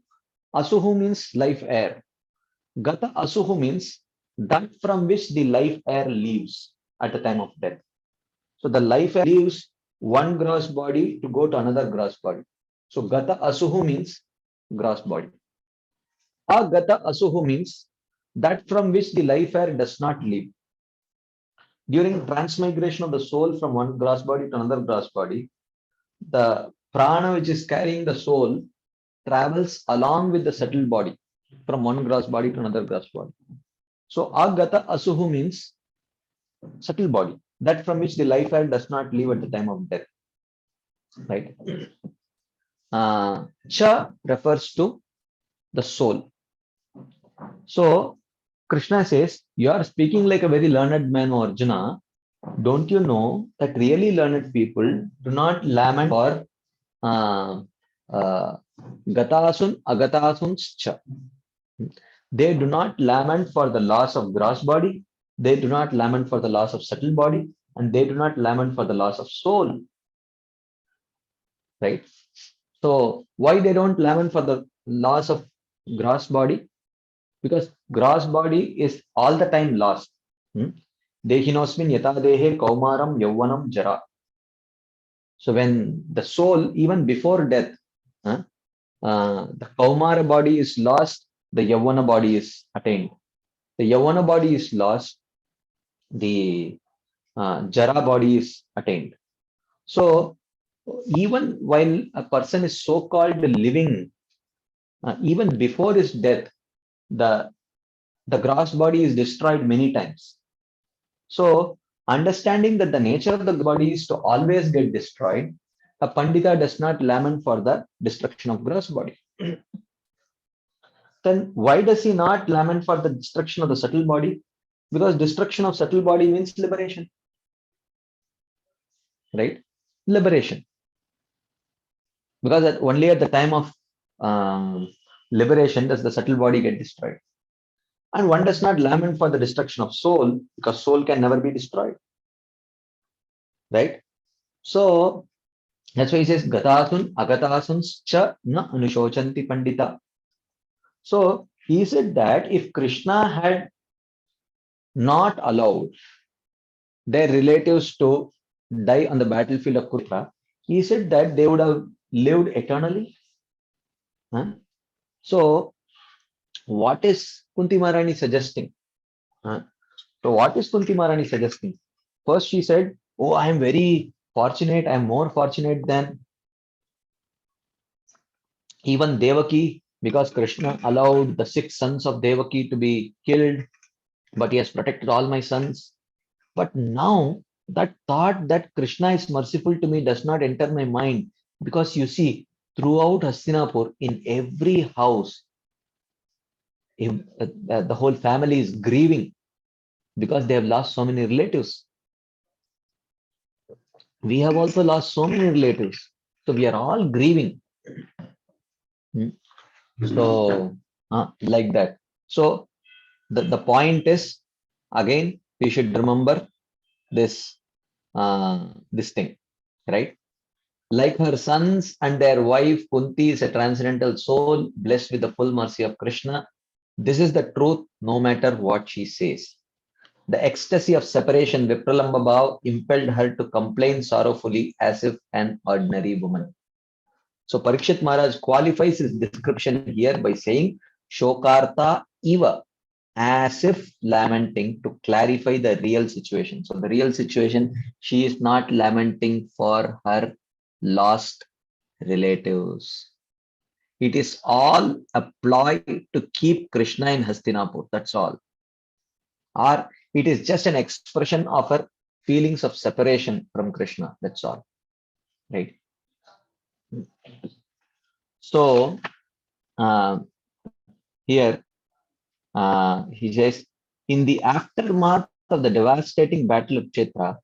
Asuhu means life air. Gata asuhu means that from which the life air leaves at the time of death. So the life air leaves one gross body to go to another gross body. So gata asuhu means gross body. Agata asuhu means that from which the life air does not leave. During transmigration of the soul from one gross body to another gross body, the prana which is carrying the soul travels along with the subtle body from one gross body to another gross body. So agata asuhu means subtle body, that from which the life air does not leave at the time of death. Right? Cha refers to the soul. So Krishna says, you are speaking like a very learned man, Arjuna. Don't you know that really learned people do not lament for gatasun agatasun cha. They do not lament for the loss of gross body. They do not lament for the loss of subtle body, and they do not lament for the loss of soul. Right? So why they don't lament for the loss of gross body? Because gross body is all the time lost. Dehinosmin yata dehe kaumaram yauvanam jara. So when the soul, even before death, the kaumara body is lost, the yavana body is attained. The yavana body is lost, the jara body is attained. So even while a person is so-called living, even before his death, the gross body is destroyed many times. So understanding that the nature of the body is to always get destroyed, a Pandita does not lament for the destruction of gross body. Then why does he not lament for the destruction of the subtle body? Because destruction of subtle body means liberation. Right? Liberation. Because only at the time of liberation does the subtle body get destroyed. And one does not lament for the destruction of soul because soul can never be destroyed. Right? So that's why he says gatasun agatasun cha na anushochanti pandita. So he said that if Krishna had not allowed their relatives to die on the battlefield of Kurukshetra, he said that they would have lived eternally. So what is Kunti Maharani suggesting? So what is Kunti Maharani suggesting? First she said, oh, I am very fortunate. I am more fortunate than even Devaki, because Krishna allowed the 6 sons of Devaki to be killed, but he has protected all my sons. But now that thought that Krishna is merciful to me does not enter my mind, because you see, throughout Hastinapur, in every house, the whole family is grieving because they have lost so many relatives. We have also lost so many relatives. So we are all grieving. So, like that. So the point is, again, we should remember this thing. right? Like her sons and their wife Kunti is a transcendental soul blessed with the full mercy of Krishna. This is the truth no matter what she says. The ecstasy of separation, Vipralamba Bhav, impelled her to complain sorrowfully as if an ordinary woman. So Parikshit Maharaj qualifies his description here by saying Shokarta Eva, as if lamenting to clarify the real situation. So the real situation, she is not lamenting for her lost relatives. It is all a ploy to keep Krishna in Hastinapur. That's all. Or it is just an expression of her feelings of separation from Krishna. That's all. Right. So here he says, in the aftermath of the devastating battle of Kshetra,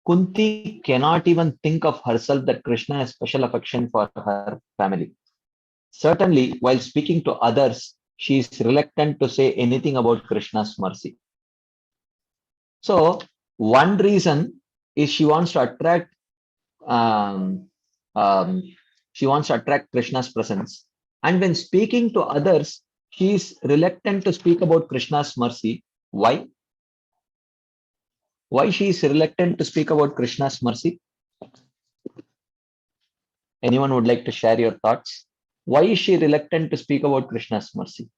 Kunti cannot even think of herself that Krishna has special affection for her family. Certainly, while speaking to others, she is reluctant to say anything about Krishna's mercy. So, one reason is she wants to attract um, um, Krishna's presence. And when speaking to others, she is reluctant to speak about Krishna's mercy. Why? Why she is reluctant to speak about Krishna's mercy? Anyone would like to share your thoughts? Why is she reluctant to speak about Krishna's mercy?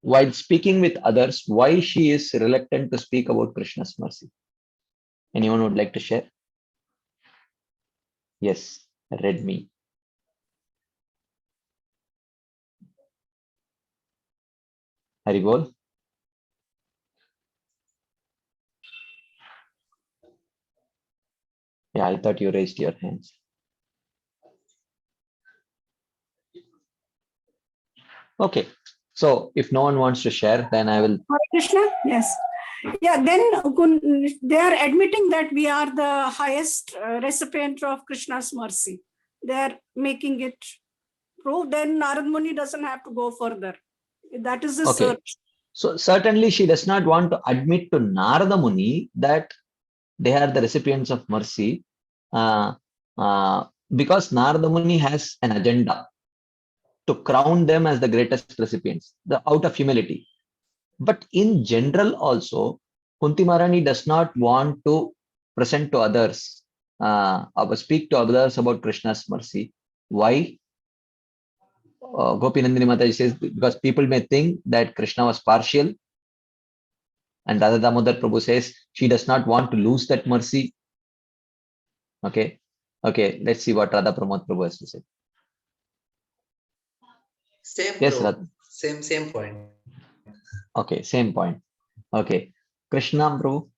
While speaking with others, why she is reluctant to speak about Krishna's mercy? Anyone would like to share? Yes, read me. Haribol? Yeah, I thought you raised your hands. Okay, so if no one wants to share, then I will. Hare Krishna, yes. Yeah, then they are admitting that we are the highest recipient of Krishna's mercy. They are making it prove, then Narad Muni doesn't have to go further. That is the Okay. search. So certainly she does not want to admit to Narada Muni that they are the recipients of mercy because Narada Muni has an agenda to crown them as the greatest recipients, out of humility. But in general also, Kunti Maharani does not want to present to others or speak to others about Krishna's mercy. Why? Gopinandini Mataji says, because people may think that Krishna was partial. And Radha Damodar Prabhu says, she does not want to lose that mercy. Okay. Okay, let's see what Radha Pramod Prabhu has to say. Same, Yes, bro. Radha. Same point. Okay, same point. Okay. Krishna Prabhu.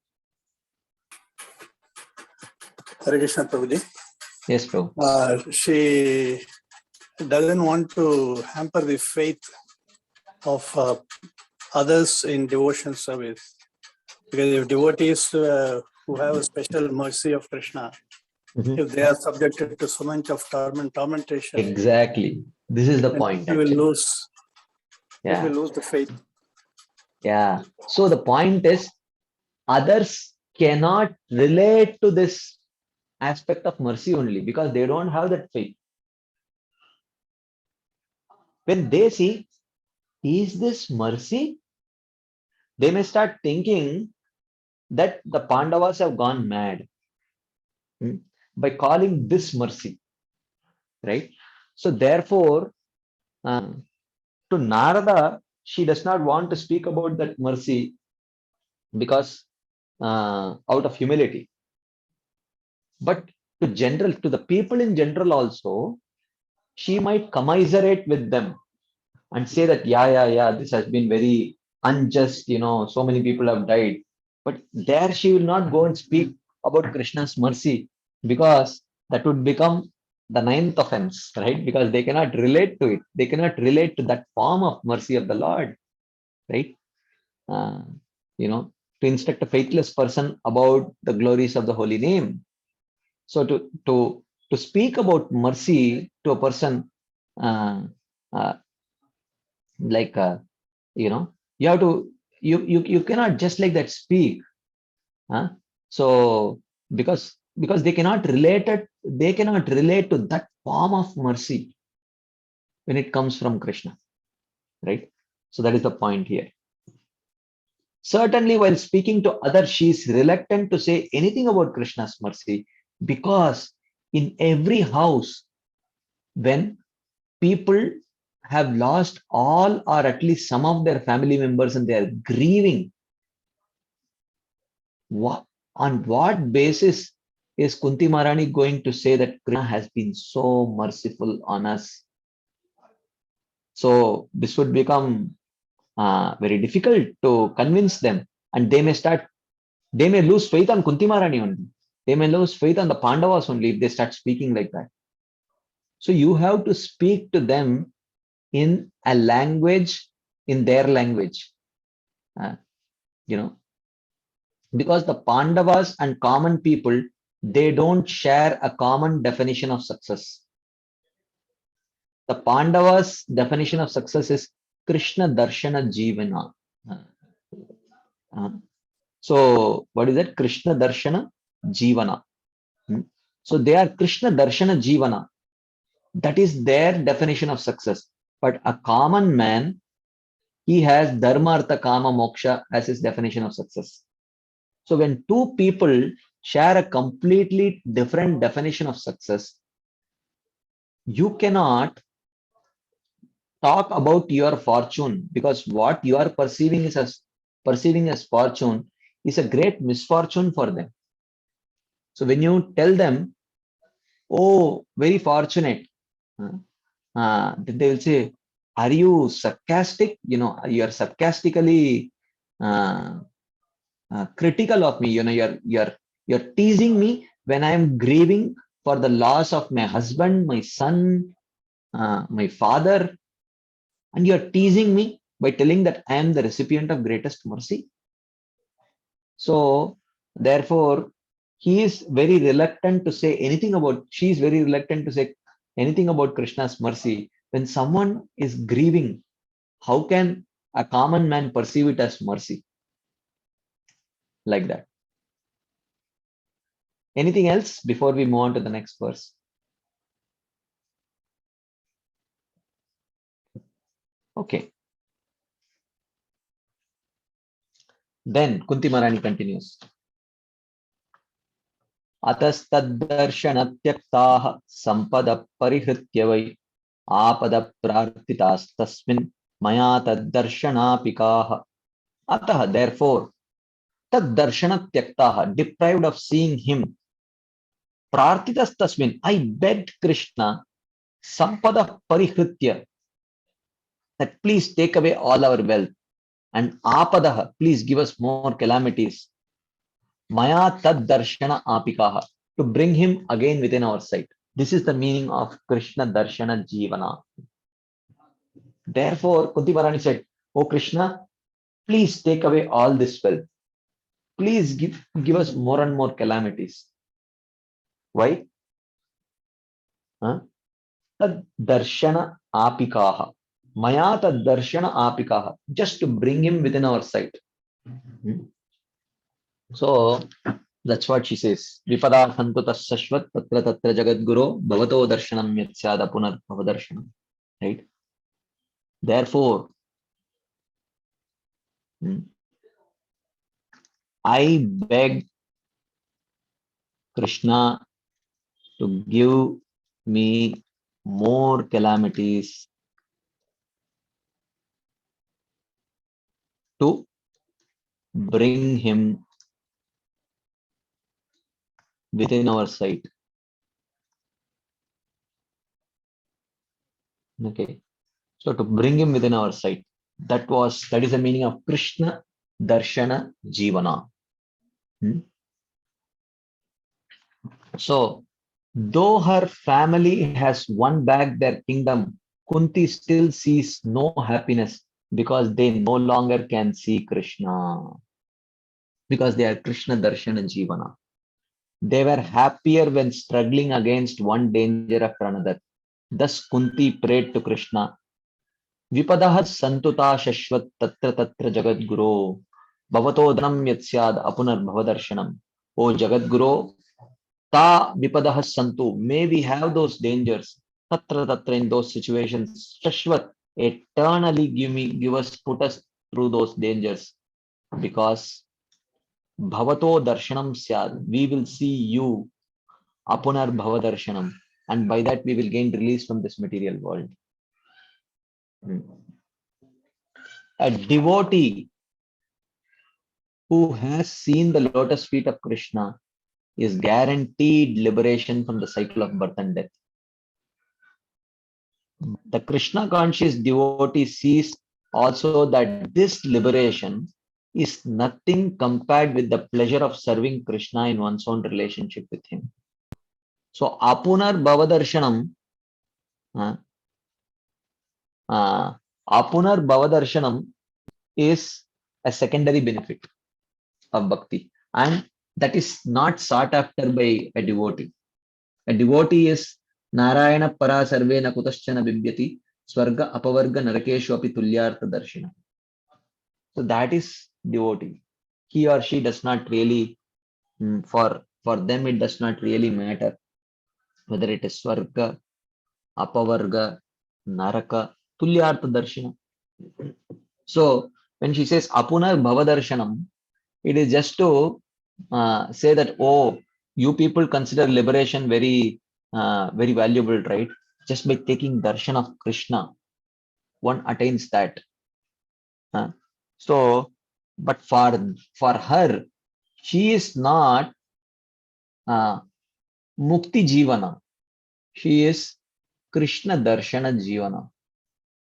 Hare Krishna Prabhuji. Yes, Prabhu. She doesn't want to hamper the faith of others in devotion service. Because if devotees who have a special mercy of Krishna, if they are subjected to so much of tormentation, exactly. This is the point. It will lose. Yeah. It will lose the faith. Yeah. So the point is, others cannot relate to this aspect of mercy only because they don't have that faith. When they see, is this mercy? They may start thinking that the Pandavas have gone mad by calling this mercy, right? So therefore, to Narada, she does not want to speak about that mercy because out of humility. But to the people in general also, she might commiserate with them and say that, yeah, this has been very unjust, so many people have died. But there she will not go and speak about Krishna's mercy because that would become the ninth offense, right? Because they cannot relate to it. They cannot relate to that form of mercy of the Lord, right? To instruct a faithless person about the glories of the holy name. So to speak about mercy to a person, you have to you cannot just like that speak. So because they cannot relate to that form of mercy when it comes from Krishna, right? So that is the point here. Certainly, while speaking to others, she is reluctant to say anything about Krishna's mercy, because in every house, when people have lost all or at least some of their family members and they are grieving, on what basis is Kunti Maharani going to say that Krishna has been so merciful on us? So this would become very difficult to convince them, and they may lose faith on Kunti Maharani only. They may lose faith on the Pandavas only if they start speaking like that. So you have to speak to them in a language, in their language, because the Pandavas and common people, they don't share a common definition of success. The Pandavas' definition of success is Krishna Darshana Jivana. So what is that? Krishna Darshana Jivana. So they are Krishna Darshana Jivana. That is their definition of success. But a common man, he has Dharma, Artha, Kama, Moksha as his definition of success. So when two people share a completely different definition of success, you cannot talk about your fortune, because what you are perceiving as fortune is a great misfortune for them. So when you tell them, oh, very fortunate, then they will say, are you sarcastic? You are sarcastically critical of me. You're teasing me when I am grieving for the loss of my husband, my son, my father, and you're teasing me by telling that I am the recipient of greatest mercy. So therefore, she is very reluctant to say anything about Krishna's mercy. When someone is grieving, how can a common man perceive it as mercy? Like that. Anything else before we move on to the next verse? Okay. Then Kunti Maharani continues. Atastad-darshanatyaktah sampada parihritya vai apada prarthitastasmin maya tad-darshanapikaah. Atah, therefore, tad-darshanatyaktah, deprived of seeing him, prarthitastasmin, I begged Krishna, sampada parihritya, that please take away all our wealth, and apadah, please give us more calamities. Maya tad darshana apikaha, to bring him again within our sight. This is the meaning of Krishna Darshana Jivana. Therefore, Kunti Maharani said, oh Krishna, please take away all this wealth. Please give us more and more calamities. Why? Tad darshana apikaha. Maya tad darshana apikaha. Just to bring him within our sight. So that's what she says. Vipada santuta sashvat tatra tatra jagat guru bhavato darshanam yatsyada punar bhavadarshanam. Right? Therefore, I beg Krishna to give me more calamities to bring him within our sight. Okay. So to bring him within our sight. That is the meaning of Krishna Darshana Jivana. So though her family has won back their kingdom, Kunti still sees no happiness because they no longer can see Krishna. Because they are Krishna Darshana Jivana. They were happier when struggling against one danger after another. Thus Kunti prayed to Krishna, Vipadaha santuta shashvat tatra tatra jagat guru. Bhavato dhanam yat syad apunar bhavadarshanam. O Jagadguru, ta vipadah santu. May we have those dangers. Tatra tatra in those situations. Shashvat, eternally give us, put us through those dangers. Because Bhavato darshanam syad. We will see you. Apunar bhavadarshanam. And by that we will gain release from this material world. A devotee who has seen the lotus feet of Krishna is guaranteed liberation from the cycle of birth and death. The Krishna conscious devotee sees also that this liberation is nothing compared with the pleasure of serving Krishna in one's own relationship with him. So, Apunar Bhavadarshanam, Apunar Bhavadarshanam is a secondary benefit of bhakti, and that is not sought after by a devotee. A devotee is Narayana para sarvena kutaschana bibyati swarga apavarga narakeshu api tulyartha darshina. So that is devotee. He or she does not really, for them it does not really matter whether it is swarga, apavarga, naraka, tulyartha darshina. So when she says apunar bhavadarshanam, it is just to say that, oh, you people consider liberation very valuable, right? Just by taking darshan of Krishna, one attains that. So, but for her, she is not mukti jivana. She is Krishna darshana jivana.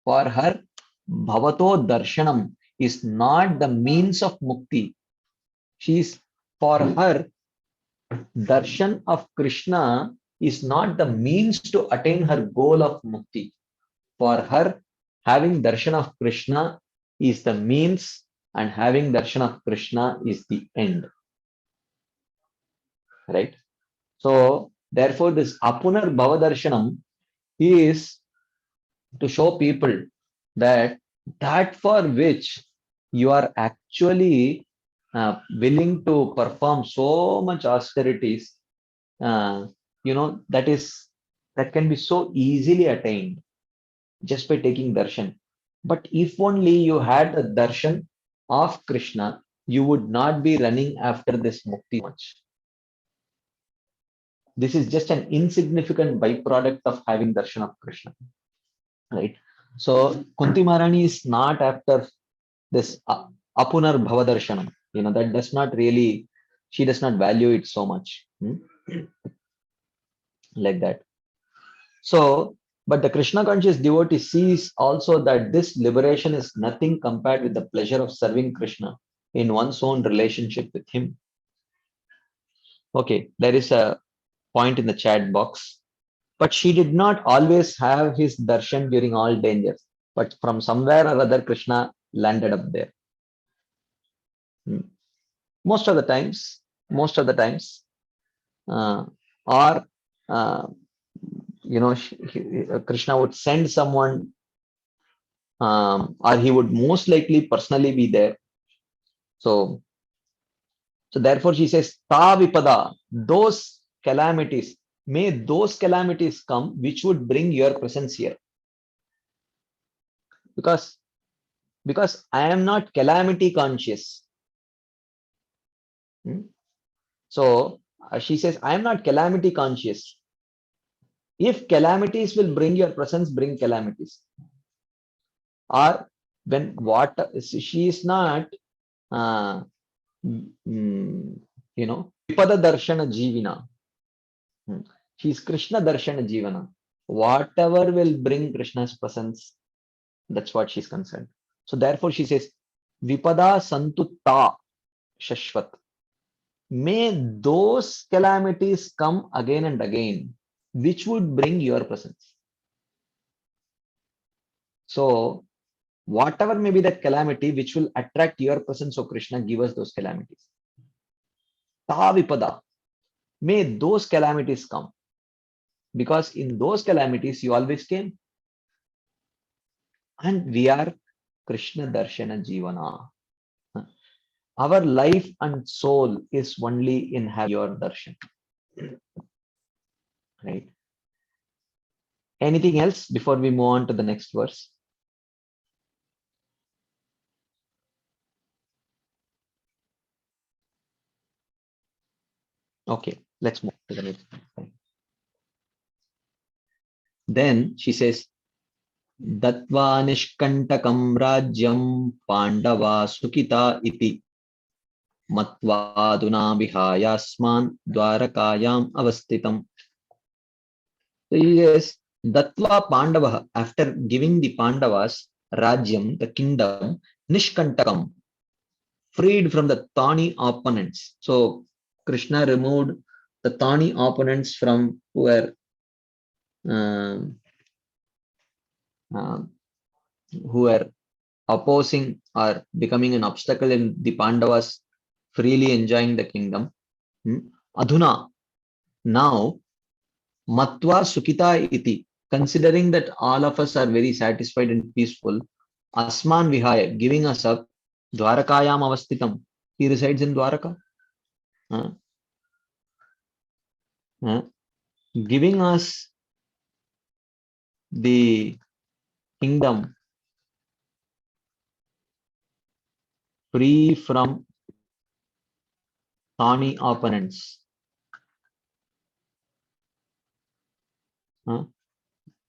For her, bhavato darshanam is not the means of mukti. She is, for her, darshan of Krishna is not the means to attain her goal of mukti. For her, having darshan of Krishna is the means, and having darshan of Krishna is the end. Right? So, therefore, this apunar bhavadarshanam is to show people that for which you are actually willing to perform so much austerities, that can be so easily attained just by taking darshan. But if only you had the darshan of Krishna, you would not be running after this mukti much. This is just an insignificant byproduct of having darshan of Krishna, right? So Kunti Maharani is not after this apunar bhavadarshanam. That does not really, she does not value it so much. Like that. So, but the Krishna conscious devotee sees also that this liberation is nothing compared with the pleasure of serving Krishna in one's own relationship with him. Okay, there is a point in the chat box. But she did not always have his darshan during all dangers. But from somewhere or other, Krishna landed up there. Most of the times, Krishna would send someone, or he would most likely personally be there. So therefore she says, ta vipada, those calamities, may those calamities come which would bring your presence here. Because I am not calamity conscious. So she says, I am not calamity conscious. If calamities will bring your presence, bring calamities. Or when what she is not, vipada darshana jivina. She is Krishna darshana jivana. Whatever will bring Krishna's presence, that's what she's concerned. So therefore she says, vipada santutta shashvat. May those calamities come again and again, which would bring your presence. So whatever may be that calamity which will attract your presence, O Krishna, give us those calamities. Ta vipada. May those calamities come. Because in those calamities, you always came. And we are Krishna Darshana Jivana. our life and soul is only in having your darshan. Right? Anything else before we move on to the next verse? Okay, let's move to the next one. Then she says, Datva nishkantakam rajyam pandava sukita iti matvaduna vihayasman dwarakayam avastitam. So he says, Datva Pandava, after giving the Pandavas Rajyam, the kingdom, Nishkantakam, freed from the thorny opponents. So Krishna removed the thorny opponents from who were opposing or becoming an obstacle in the Pandavas freely enjoying the kingdom. Adhuna, now, Matva Sukita iti, considering that all of us are very satisfied and peaceful, Asman Vihaya, giving us up, Dwarakayam Avastitam, he resides in Dwaraka. Giving us the kingdom free from thorny opponents.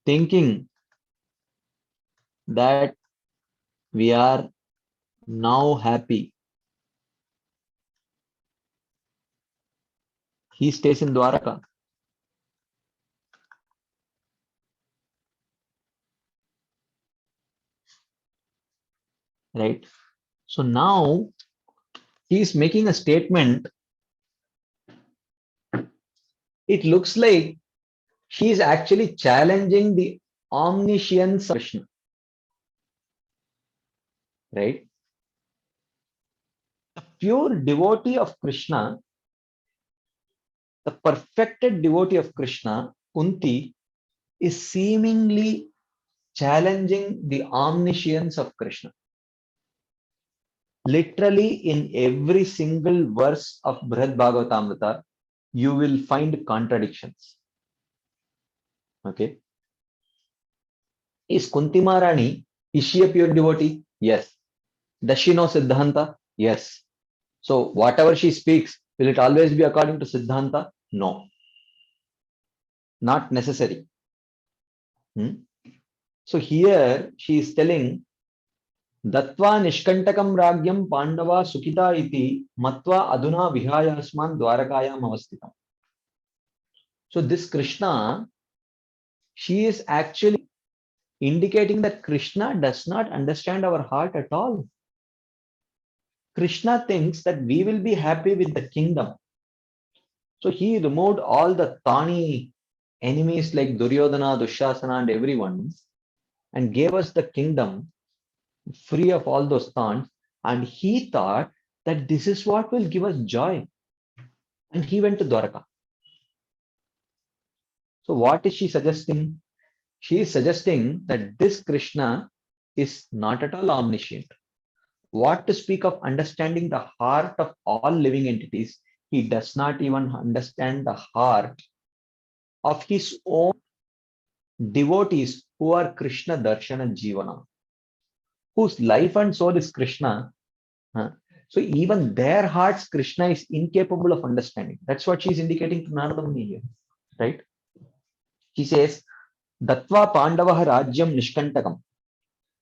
Thinking that we are now happy. He stays in Dwaraka. Right? So now he is making a statement. It looks like he is actually challenging the omniscience of Krishna. Right? The pure devotee of Krishna, the perfected devotee of Krishna, Kunti, is seemingly challenging the omniscience of Krishna. Literally, in every single verse of Brihad Bhagavatamrita, you will find contradictions. Okay. Is Kunti Maharani, is she a pure devotee? Yes. Does she know Siddhanta? Yes. So whatever she speaks, will it always be according to Siddhanta? No. Not necessary. So here she is telling, Datva nishkantakam ragyam pandava sukita iti matva aduna vihayasman dwarakayam avastitam. So this Krishna, she is actually indicating that Krishna does not understand our heart at all. Krishna thinks that we will be happy with the kingdom. So he removed all the thorny enemies like Duryodhana, Dushasana and everyone and gave us the kingdom free of all those thorns. And he thought that this is what will give us joy. And he went to Dwaraka. So what is she suggesting? She is suggesting that this Krishna is not at all omniscient. What to speak of understanding the heart of all living entities? He does not even understand the heart of his own devotees who are Krishna Darshana Jivana, whose life and soul is Krishna. So even their hearts, Krishna is incapable of understanding. That's what she's indicating to Narada Muni here, right? She says, Datva Pandavah Rajyam Nishkantakam.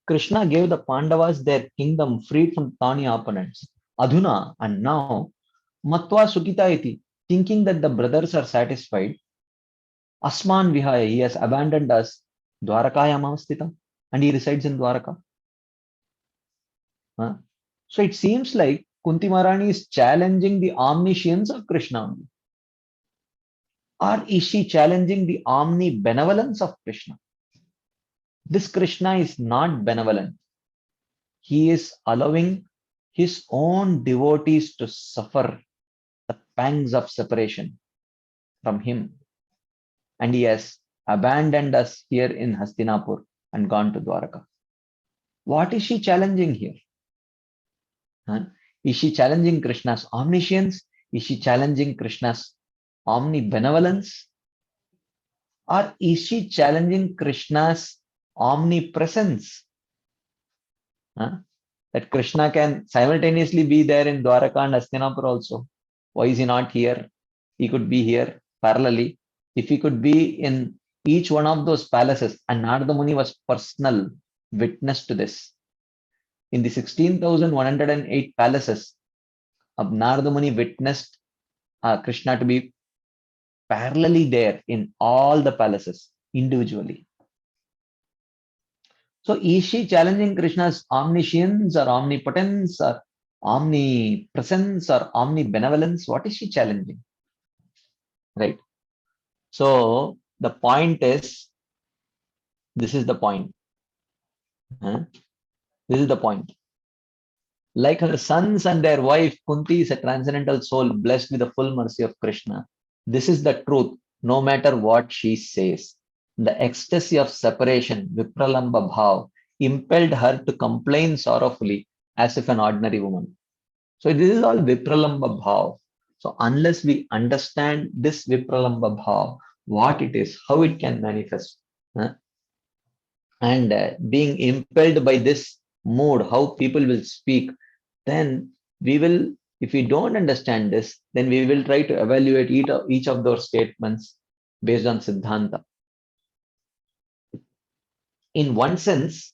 Krishna gave the Pandavas their kingdom freed from thorny opponents. Adhuna, and now, Matva Sukita iti, thinking that the brothers are satisfied, Asman Vihaya, he has abandoned us, Dwarakayam Avasthitam, and he resides in Dwaraka. So it seems like Kunti Maharani is challenging the omniscience of Krishna. Or is she challenging the omnibenevolence of Krishna? This Krishna is not benevolent. He is allowing his own devotees to suffer the pangs of separation from him. And he has abandoned us here in Hastinapur and gone to Dwaraka. What is she challenging here? Is she challenging Krishna's omniscience? Is she challenging Krishna's omnibenevolence? Or is she challenging Krishna's omnipresence? Huh? That Krishna can simultaneously be there in Dwaraka and Hastinapur also. Why is he not here? He could be here parallelly. If he could be in each one of those palaces, and Narada Muni was personal witness to this. In the 16,108 palaces, Narada Muni witnessed Krishna to be parallelly there in all the palaces individually. So is she challenging Krishna's omniscience or omnipotence or omnipresence or omnibenevolence? What is she challenging? Right. So the point is, this is the point. This is the point. Like her sons and their wife, Kunti is a transcendental soul blessed with the full mercy of Krishna. This is the truth, no matter what she says. The ecstasy of separation, Vipralamba Bhav, impelled her to complain sorrowfully as if an ordinary woman. So this is all Vipralamba Bhav. So unless we understand this Vipralamba Bhav, what it is, how it can manifest, and being impelled by this mood, how people will speak, then we will, if we don't understand this, then we will try to evaluate each of those statements based on Siddhanta. In one sense,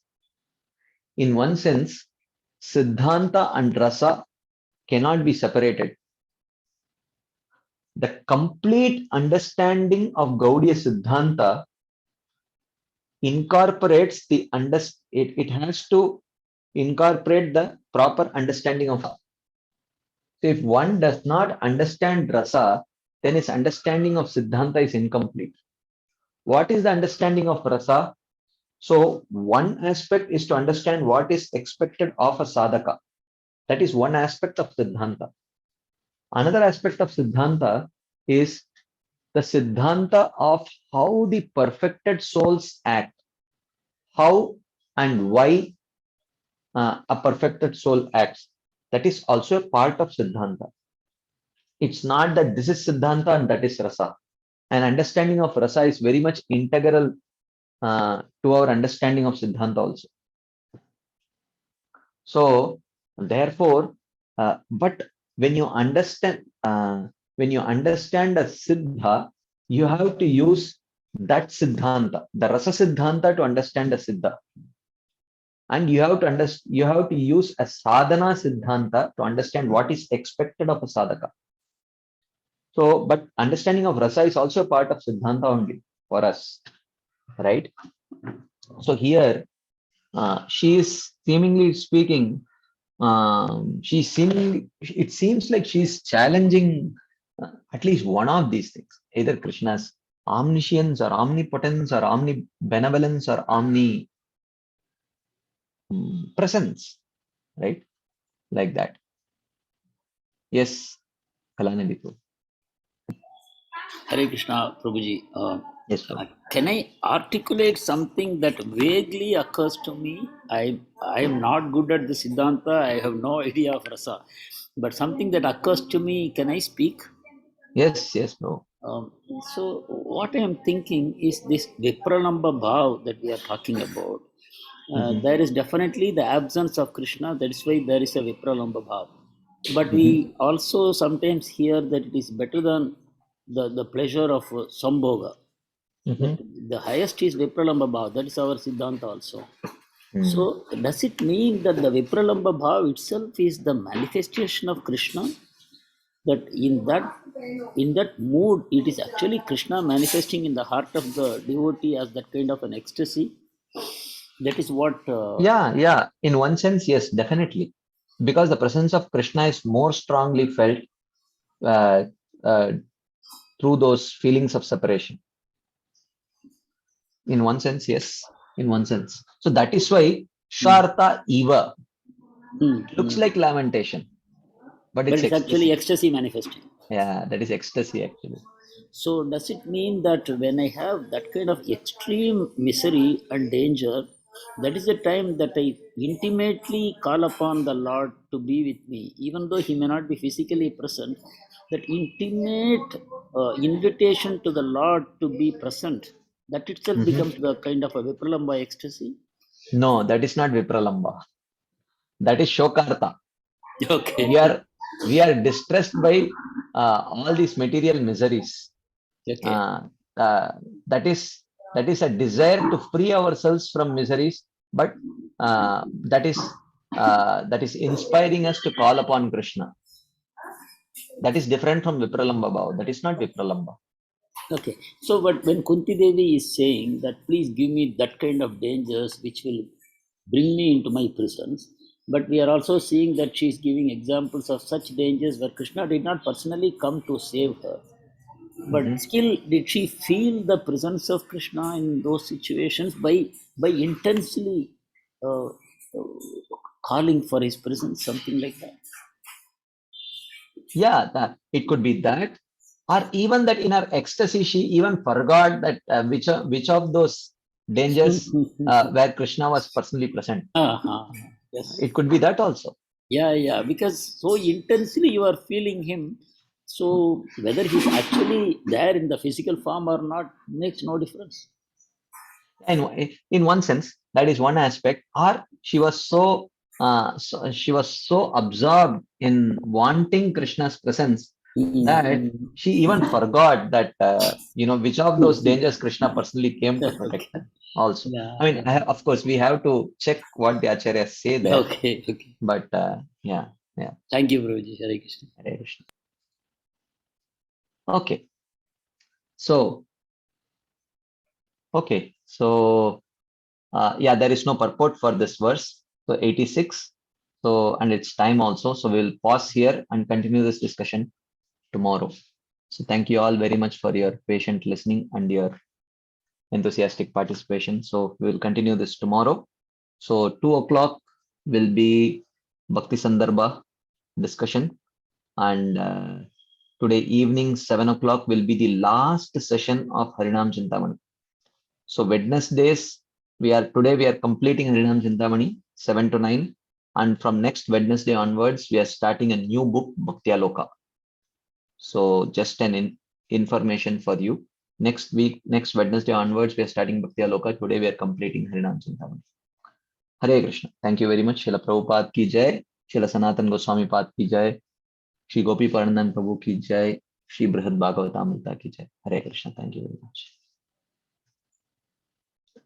Siddhanta and Rasa cannot be separated. The complete understanding of Gaudiya Siddhanta incorporates it has to incorporate the proper understanding of. So if one does not understand Rasa, then his understanding of Siddhanta is incomplete. What is the understanding of Rasa? So one aspect is to understand what is expected of a sadhaka. That is one aspect of Siddhanta. Another aspect of Siddhanta is the Siddhanta of how the perfected souls act, how and why a perfected soul acts. That is also a part of Siddhanta. It's not that this is Siddhanta and that is Rasa. An understanding of Rasa is very much integral to our understanding of Siddhanta also. So therefore, but when you understand a Siddha, you have to use that Siddhanta, the Rasa Siddhanta, to understand a Siddha. And you have to use a sadhana Siddhanta to understand what is expected of a sadhaka. So, but understanding of Rasa is also part of Siddhanta only for us, right? So here, she is seemingly speaking, it seems like she's challenging at least one of these things, either Krishna's omniscience or omnipotence or omnibenevolence or omnipresence, right? Like that. Yes, Kalani Bipu. Hare Krishna, Prabhuji. Yes, sir. Can I articulate something that vaguely occurs to me? I am not good at the Siddhanta. I have no idea of Rasa. But something that occurs to me, can I speak? Yes, bro. So what I am thinking is this Vipralamba Bhav that we are talking about. There is definitely the absence of Krishna. That is why there is a Vipralamba Bhav. But we also sometimes hear that it is better than the pleasure of Sambhoga. The highest is Vipralamba Bhav. That is our Siddhanta also. So does it mean that the Vipralamba Bhav itself is the manifestation of Krishna? That in that mood, it is actually Krishna manifesting in the heart of the devotee as that kind of an ecstasy. That is what. Yeah. In one sense, yes, definitely, because the presence of Krishna is more strongly felt through those feelings of separation. In one sense, yes. In one sense, so that is why Sharta Eva looks like lamentation, but it's actually ecstasy manifesting. Yeah, that is ecstasy actually. So does it mean that when I have that kind of extreme misery and danger, that is the time that I intimately call upon the Lord to be with me, even though He may not be physically present. That intimate invitation to the Lord to be present, that itself Mhm. becomes the kind of a Vipralamba ecstasy. No, that is not Vipralamba. That is Shokarta. Okay. We are distressed by all these material miseries. Okay. Uh, that is a desire to free ourselves from miseries, but that is inspiring us to call upon Krishna. That is different from Vipralamba Bhav. That is not Vipralamba. Okay. So, but when Kunti Devi is saying that, please give me that kind of dangers which will bring me into my presence, but we are also seeing that she is giving examples of such dangers where Krishna did not personally come to save her. But still, did she feel the presence of Krishna in those situations by intensely uh, calling for his presence, something like that? Yeah, that it could be that, or even that in her ecstasy she even forgot that which of those dangers where Krishna was personally present. Yes. It could be that also. Yeah, because so intensely you are feeling him. So whether he's actually there in the physical form or not makes no difference. And in one sense, that is one aspect. Or she was she was so absorbed in wanting Krishna's presence that she even forgot that which of those dangers Krishna personally came to protect them. Also, Yeah. I mean, of course, we have to check what the acharyas say there. Okay. But yeah. Thank you, Prabhuji. Hare Krishna. Hare Krishna. Okay. So yeah, there is no purport for this verse. So 86. So, and it's time also. So we'll pause here and continue this discussion tomorrow. So thank you all very much for your patient listening and your enthusiastic participation. So we will continue this tomorrow. So 2 o'clock will be Bhakti Sandarbha discussion. And today evening, 7 o'clock will be the last session of Harinam Chintamani. So Wednesdays, we are completing Harinam Chintamani 7 to 9. And from next Wednesday onwards, we are starting a new book, Bhakti Aloka. So just an information for you. Next Wednesday onwards, we are starting Bhakti Aloka. Today we are completing Harinam Chintamani. Hare Krishna. Thank you very much. Srila Prabhupada ki jai. Srila Sanatan Goswami Pad ki jai. Shri Gopi Paranand Prabhu ki jai. Shri Brihad Bhagavatamrita ki jai. Hare Krishna. Thank you very much.